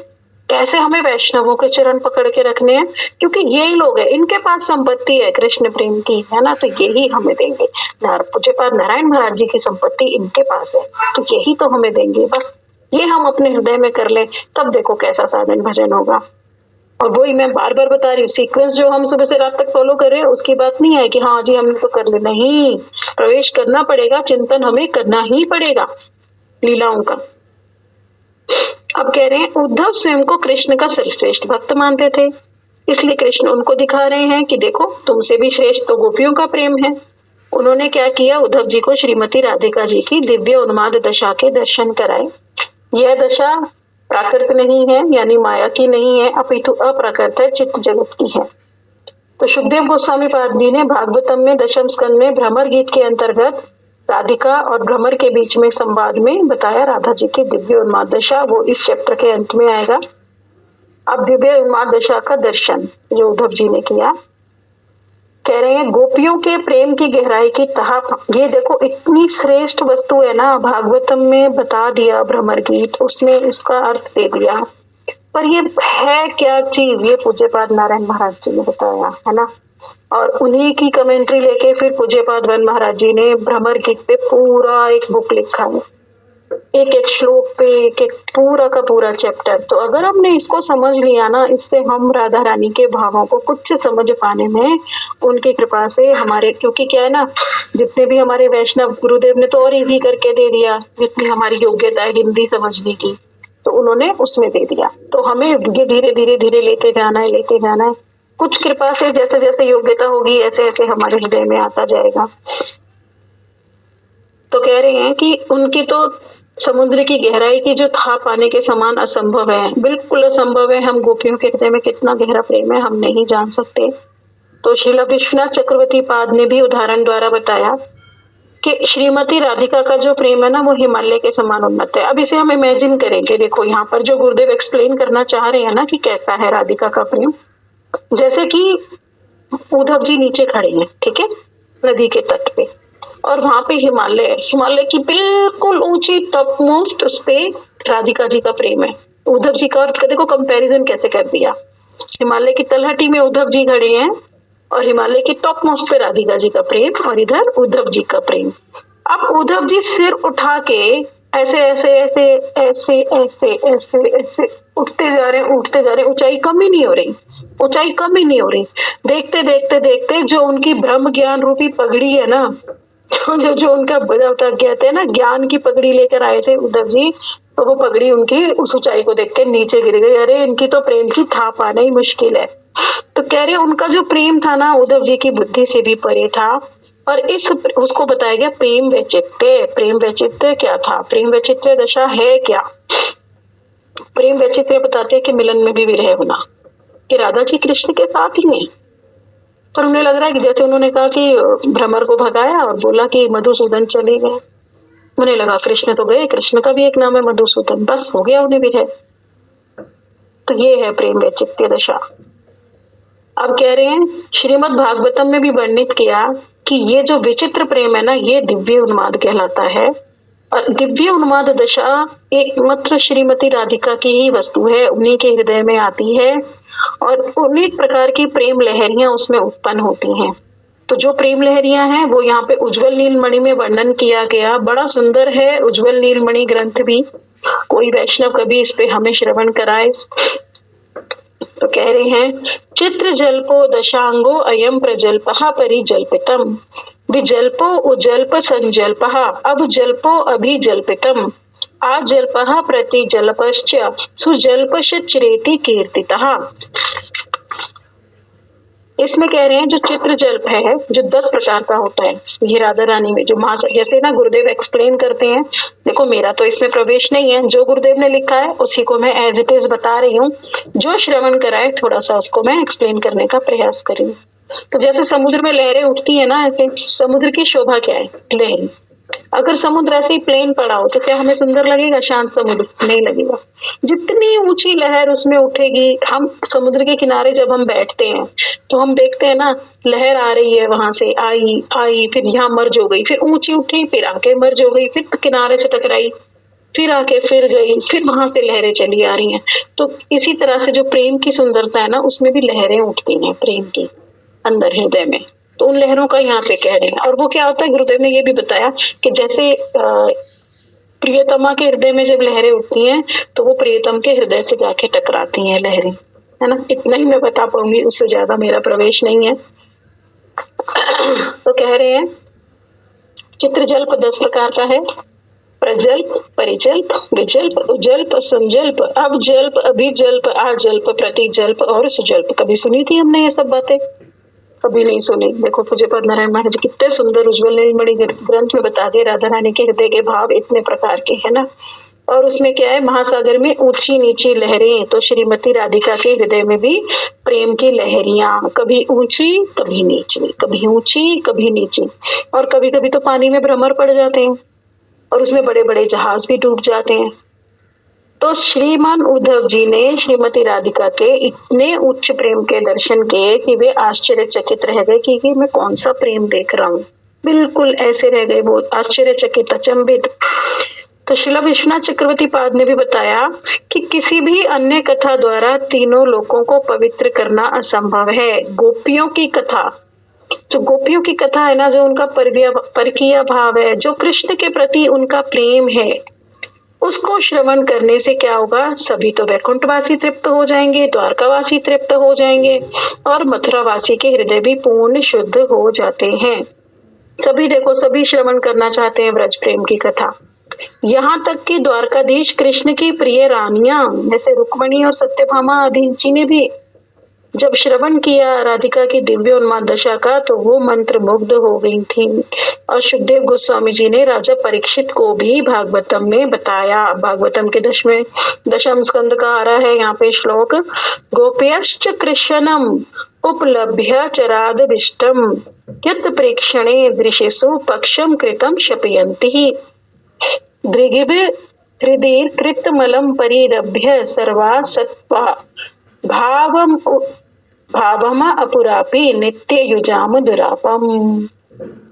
कैसे हमें वैष्णवों के चरण पकड़ के रखने हैं, क्योंकि यही लोग हैं, इनके पास संपत्ति है कृष्ण प्रेम की, है ना, तो यही हमें देंगे। पूज्यपाद नारायण महाराज जी की संपत्ति इनके पास है, तो यही तो हमें देंगे। बस ये हम अपने हृदय में कर ले, तब देखो कैसा साधन भजन होगा। और वही मैं बार बार बता रही हूँ, सीक्वेंस जो हम सुबह से रात तक फॉलो कर रहे हैं उसकी बात नहीं है कि हाँ जी हमने तो कर ले, नहीं, प्रवेश करना पड़ेगा, चिंतन हमें करना ही पड़ेगा लीलाओं का। अब कह रहे हैं उद्धव स्वयं को कृष्ण का सर्वश्रेष्ठ भक्त मानते थे, इसलिए कृष्ण उनको दिखा रहे हैं कि देखो तुमसे भी श्रेष्ठ तो गोपियों का प्रेम है। उन्होंने क्या किया, उद्धव जी को श्रीमती राधिका जी की दिव्य उन्माद दशा के दर्शन कराए। यह दशा प्राकृत नहीं है, यानी माया की नहीं है, अपितु अप्राकृत है, चित्त जगत की है। तो सुखदेव गोस्वामी पाद जी ने भागवतम में दशम स्कंद में भ्रमर गीत के अंतर्गत राधिका और भ्रमर के बीच में संवाद में बताया राधा जी की दिव्य उन्माद दशा, वो इस चैप्टर के अंत में आएगा। अब दिव्य उन्माद दशा का दर्शन जो उद्धव जी ने किया, कह रहे हैं गोपियों के प्रेम की गहराई की तहा, ये देखो इतनी श्रेष्ठ वस्तु है ना, भागवतम में बता दिया भ्रमर गीत, उसमें उसका अर्थ दे दिया, पर ये है क्या चीज, ये पूज्यपाद नारायण महाराज जी ने बताया, है ना। और उन्हीं की कमेंट्री लेके फिर पूज्यपाद वन महाराज जी ने भ्रमर गीत पे पूरा एक बुक लिखा है, एक एक श्लोक पे एक एक पूरा का पूरा चैप्टर। तो अगर हमने इसको समझ लिया ना, इससे हम राधा रानी के भावों को कुछ समझ पाने में उनकी कृपा से हमारे, क्योंकि क्या है ना, जितने भी हमारे वैष्णव गुरुदेव ने तो और इजी करके दे दिया, जितनी हमारी योग्यता है हिंदी समझने की तो उन्होंने उसमें दे दिया। तो हमें ये धीरे धीरे धीरे लेते जाना है, लेते जाना है, कुछ कृपा से जैसे जैसे योग्यता होगी ऐसे ऐसे हमारे हृदय में आता जाएगा। तो कह रहे हैं कि उनकी तो समुद्र की गहराई की जो था पाने के समान असंभव है, बिल्कुल असंभव है। हम गोपियों के हृदय में कितना गहरा प्रेम है हम नहीं जान सकते। तो श्रील विश्वनाथ चक्रवर्ती पाद ने भी उदाहरण द्वारा बताया कि श्रीमती राधिका का जो प्रेम है ना वो हिमालय के समान उन्नत है। अब इसे हम इमेजिन करेंगे, देखो यहाँ पर जो गुरुदेव एक्सप्लेन करना चाह रहे हैं ना कि कैसा है राधिका का प्रेम, जैसे कि उद्धव जी नीचे खड़े हैं, ठीक है, नदी के तट पे, और वहां पे हिमालय है, हिमालय की बिल्कुल ऊंची टॉप मोस्ट उस पे राधिका जी का प्रेम है। उद्धव जी का देखो कंपैरिजन कैसे कर दिया, हिमालय की तलहटी में उद्धव जी खड़े हैं और हिमालय की टॉप मोस्ट पे राधिका जी का प्रेम और इधर उद्धव जी का प्रेम। अब उद्धव जी सिर उठा के ऐसे ऐसे ऐसे ऐसे ऐसे ऐसे ऐसे उठते जा रहे, उठते जा रहे, ऊंचाई कम ही नहीं हो रही, ऊंचाई कम ही नहीं हो रही। देखते देखते देखते जो उनकी ब्रह्म ज्ञान रूपी पगड़ी है ना, जो उनका बजावता कहते हैं ना, ज्ञान की पगड़ी लेकर आए थे उद्धव जी, तो वो पगड़ी उनकी उस ऊंचाई को देख के नीचे गिर गई। अरे इनकी तो प्रेम की था पाना ही मुश्किल है। तो कह रहे उनका जो प्रेम था ना उद्धव जी की बुद्धि से भी परे था। और इस उसको बताया गया प्रेम वैचित्र्य। प्रेम वैचित्र्य क्या था, प्रेम वैचित्र्य दशा है क्या? प्रेम वैचित्र्य बताते हैं कि मिलन में भी विरह होना, कि राधा जी कृष्ण के साथ ही हैं, पर उन्हें लग रहा है कि जैसे उन्होंने कहा कि भ्रमर को भगाया और बोला कि मधुसूदन चले गए, उन्हें लगा कृष्ण तो गए, कृष्ण का भी एक नाम है मधुसूदन, बस हो गया उन्हें विरह। तो ये है प्रेम वैचित्र्य दशा। अब कह रहे हैं श्रीमद् भागवतम में भी वर्णित किया कि ये जो विचित्र प्रेम है ना ये दिव्य उन्माद कहलाता है। और दिव्य उन्माद दशा एकमात्र श्रीमती राधिका की ही वस्तु है, उन्हीं के हृदय में आती है और अनेक प्रकार की प्रेम लहरियां उसमें उत्पन्न होती हैं। तो जो प्रेम लहरियां हैं वो यहाँ पे उज्जवल नीलमणि में वर्णन किया गया, बड़ा सुंदर है उज्जवल नीलमणि ग्रंथ भी। कोई वैष्णव कभी इस पे हमें श्रवण कराए, तो कह रहे हैं चित्र जल्पो दशांगो अयम प्रजल्पहा परिजल्पितम विजल्पो उजल्प संजल्पहा अब जल्पो अभिजल्पितम आजल्पहा प्रति जल्पश्च सुजल्पश चिरेति कीर्तितः। इसमें कह रहे हैं जो चित्र जल्प है जो 10 प्रकार का होता है, ये राधा रानी में जो जैसे ना गुरुदेव एक्सप्लेन करते हैं, देखो मेरा तो इसमें प्रवेश नहीं है, जो गुरुदेव ने लिखा है उसी को मैं एज इट इज बता रही हूँ, जो श्रवण कराए थोड़ा सा उसको मैं एक्सप्लेन करने का प्रयास करी। तो जैसे समुद्र में लहरें उठती है ना, ऐसे समुद्र की शोभा क्या है? लहरें। अगर समुद्र ऐसे ही प्लेन पड़ा हो तो क्या हमें सुंदर लगेगा? शांत समुद्र नहीं लगेगा। जितनी ऊंची लहर उसमें उठेगी, हम समुद्र के किनारे जब हम बैठते हैं तो हम देखते हैं ना, लहर आ रही है, वहां से आई आई फिर यहाँ मर्ज हो गई, फिर ऊंची उठी, फिर आके मर्ज हो गई, फिर किनारे से टकराई, फिर आके फिर गई, फिर वहां से लहरें चली आ रही हैं। तो इसी तरह से जो प्रेम की सुंदरता है ना, उसमें भी लहरें उठती हैं प्रेम की अंदर हृदय में। तो उन लहरों का यहाँ पे कह रहे हैं। और वो क्या होता है, गुरुदेव ने ये भी बताया कि जैसे प्रियतमा के हृदय में जब लहरें उठती हैं तो वो प्रियतम के हृदय से जाके टकराती हैं लहरें, है ना। इतना ही मैं बता पाऊंगी, उससे ज्यादा मेरा प्रवेश नहीं है। तो कह रहे हैं चित्र जल्प 10 प्रकार का है, प्रजल्प, परिजल्प, विजल्प, उजल्प, संजल्प, अवजल्प, अभिजल्प, आजल्प, प्रतिजल्प और सुजल्प। कभी सुनी थी हमने ये सब बातें? कभी नहीं सुनी। देखो पूज्यपाद नारायण महाराज कितने सुंदर उज्जवल नीलमणि ग्रंथ में बता दिए राधा रानी के हृदय के भाव इतने प्रकार के, है ना। और उसमें क्या है, महासागर में ऊंची नीची लहरें, तो श्रीमती राधिका के हृदय में भी प्रेम की लहरियां, कभी ऊंची कभी नीची, कभी ऊंची कभी नीची, और कभी कभी तो पानी में भ्रमर पड़ जाते हैं और उसमें बड़े बड़े जहाज भी डूब जाते हैं। तो श्रीमान उद्धव जी ने श्रीमती राधिका के इतने उच्च प्रेम के दर्शन किए कि वे आश्चर्यचकित रह गए कि मैं कौन सा प्रेम देख रहा हूँ। बिल्कुल ऐसे रह गए, बहुत आश्चर्यचकित, अचंभित। तो श्रील विश्वनाथ चक्रवर्ती पाद ने भी बताया कि किसी भी अन्य कथा द्वारा तीनों लोकों को पवित्र करना असंभव है। गोपियों की कथा, जो गोपियों की कथा है ना, जो उनका परकीय भाव है, जो कृष्ण के प्रति उनका प्रेम है, उसको श्रवण करने से क्या होगा, सभी तो वैकुंठवासी तृप्त हो जाएंगे, द्वारकावासी तृप्त हो जाएंगे और मथुरावासी के हृदय भी पूर्ण शुद्ध हो जाते हैं। सभी देखो, सभी श्रवण करना चाहते हैं ब्रज प्रेम की कथा। यहाँ तक कि द्वारकाधीश कृष्ण की प्रिय रानियां जैसे रुक्मणी और सत्यभामा आदि जी ने भी जब श्रवण किया राधिका की दिव्य उन्माद दशा का, तो वो मंत्र मुग्ध हो गई थी। और शुद्धदेव गोस्वामी जी ने राजा परीक्षित को भी भागवतम में बताया। भागवतम के 10वें स्कंद का आ रहा है यहाँ पे श्लोक, गोप्यश्च कृष्णम उपलभ्य चरादविष्टम यत् प्रेक्षणे दृशेषु पक्षम कृतम शपयन्ति दृगिभिः हृदि कृतमलं परिरभ्य सर्वा सत्वा भावम अपुरापि नित्य युजाम दुरापम।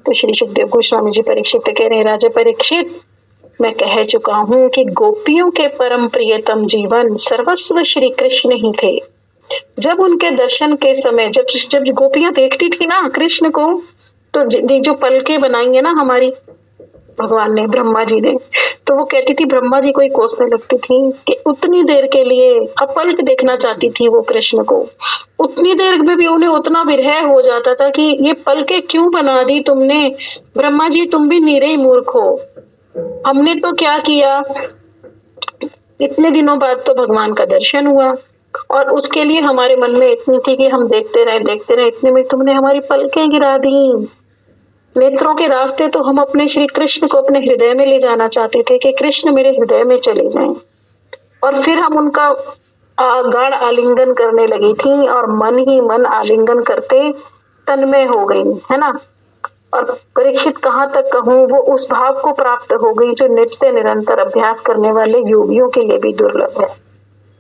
तो श्री सुखदेव गोस्वामी जी परीक्षित कह रहे हैं, राजा परीक्षित, मैं कह चुका हूँ कि गोपियों के परम प्रियतम जीवन सर्वस्व श्री कृष्ण ही थे। जब उनके दर्शन के समय जब गोपियां देखती थी ना कृष्ण को, तो जो पलके बनाई है ना हमारी भगवान ने, ब्रह्मा जी ने, तो वो कहती थी, ब्रह्मा जी को ही कोसने लगती थी कि उतनी देर के लिए अपलक देखना चाहती थी वो कृष्ण को। उतनी देर में भी उन्हें उतना विरह हो जाता था कि ये पलके क्यों बना दी तुमने, ब्रह्मा जी तुम भी नीरे ही मूर्ख हो, हमने तो क्या किया। इतने दिनों बाद तो भगवान का दर्शन हुआ और उसके लिए हमारे मन में इतनी थी कि हम देखते रहे, इतने में तुमने हमारी पलकें गिरा दी। नेत्रों के रास्ते तो हम अपने श्री कृष्ण को अपने हृदय में ले जाना चाहते थे कि कृष्ण मेरे हृदय में चले जाएं, और फिर हम उनका गाढ़ आलिंगन करने लगी थी और मन ही मन आलिंगन करते तन्मय हो गई, है ना। और परीक्षित कहाँ तक कहूँ, वो उस भाव को प्राप्त हो गई जो नित्य निरंतर अभ्यास करने वाले योगियों के लिए भी दुर्लभ है।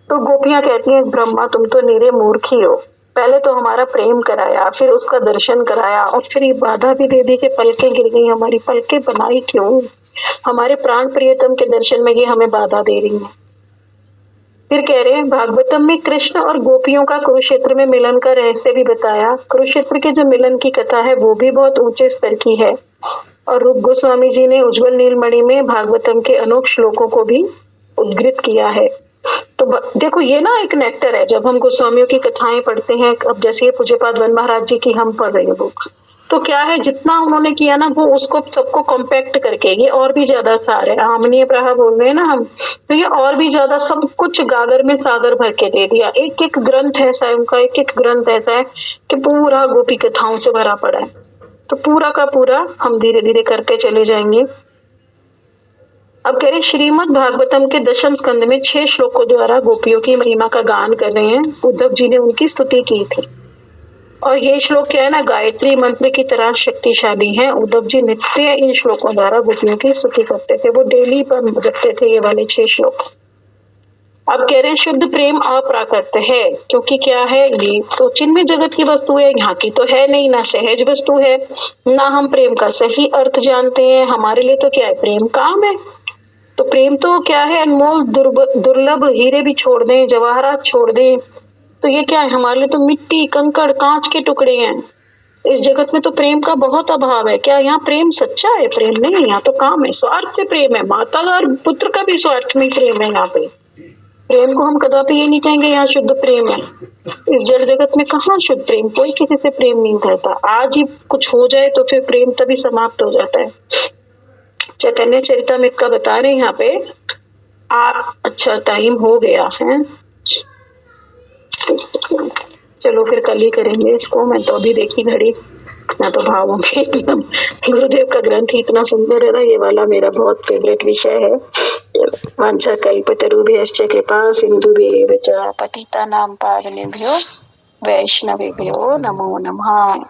तो गोपियां कहती हैं, ब्रह्मा तुम तो नीरे मूर्ख ही हो, पहले तो हमारा प्रेम कराया, फिर उसका दर्शन कराया और फिर ये बाधा भी दे दी कि पलके गिर गई हमारी। पलके बनाई क्यों? हमारे प्राण प्रियतम के दर्शन में ये हमें बाधा दे रही है। फिर कह रहे हैं, भागवतम में कृष्ण और गोपियों का कुरुक्षेत्र में मिलन का रहस्य भी बताया। कुरुक्षेत्र के जो मिलन की कथा है वो भी बहुत ऊंचे स्तर की है। और रूप गोस्वामी जी ने उज्जवल नीलमणि में भागवतम के अनोख श्लोकों को भी उद्धृत किया है। तो देखो ये ना एक नेक्टर है। जब हम गोस्वामियों की कथाएं पढ़ते हैं, अब जैसे ये पूज्यपाद वन महाराज जी की हम पढ़ रहे हैं बुक्स, तो क्या है जितना उन्होंने किया ना वो उसको सबको कॉम्पैक्ट करके ये और भी ज्यादा सार है। आमनीय प्रहा बोल रहे हैं ना हम, तो ये और भी ज्यादा सब कुछ गागर में सागर भर के दे दिया। एक एक ग्रंथ ऐसा है उनका, एक एक ग्रंथ ऐसा है कि पूरा गोपी कथाओं से भरा पड़ा है। तो पूरा का पूरा हम धीरे धीरे करते चले जाएंगे। अब कह रहे श्रीमद् भागवतम के दशम स्कंद में 6 श्लोकों द्वारा गोपियों की महिमा का गान कर रहे हैं। उद्धव जी ने उनकी स्तुति की थी। और ये श्लोक क्या है ना, गायत्री मंत्र की तरह शक्तिशाली है। उद्धव जी नित्य इन श्लोकों द्वारा गोपियों की स्तुति करते थे। वो डेली पर जपते थे ये वाले 6 श्लोक। अब कह रहे हैं शुद्ध प्रेम अप्राकृत है, क्योंकि क्या है ये तो चिन्मय जगत की वस्तु है, यहाँ की तो है नहीं, ना सहज वस्तु है, ना हम प्रेम का सही अर्थ जानते हैं। हमारे लिए तो क्या है, प्रेम काम है। तो प्रेम तो क्या है, अनमोल दुर्लभ हीरे भी छोड़ दें, जवाहरात छोड़ दें, तो ये क्या है हमारे लिए तो मिट्टी कंकड़ कांच के टुकड़े हैं। इस जगत में तो प्रेम का बहुत अभाव है। क्या यहाँ प्रेम सच्चा है? प्रेम नहीं, यहाँ तो काम है, स्वार्थ से प्रेम है। माता का और पुत्र का भी स्वार्थ में प्रेम है। यहाँ पे प्रेम को हम कदापि ये नहीं कहेंगे यहाँ शुद्ध प्रेम है। इस जड़ जगत में कहाँ शुद्ध प्रेम, कोई किसी से प्रेम नहीं करता। आज ही कुछ हो जाए तो फिर प्रेम तभी समाप्त हो जाता है। चैतन्य चरितामृत का बता रहे हैं यहाँ पे। अच्छा टाइम हो गया है, चलो फिर कल ही करेंगे इसको। मैं तो अभी देखी घड़ी, मैं तो भावों में एकदम। गुरुदेव का ग्रंथ ही इतना सुंदर है ना, ये वाला मेरा बहुत फेवरेट विषय है। वांछा कल्पतरुभ्यश्च कृपा सिंधुभ्येव च पतितानां पावनेभ्यो वैष्णवेभ्यो नमो नमः।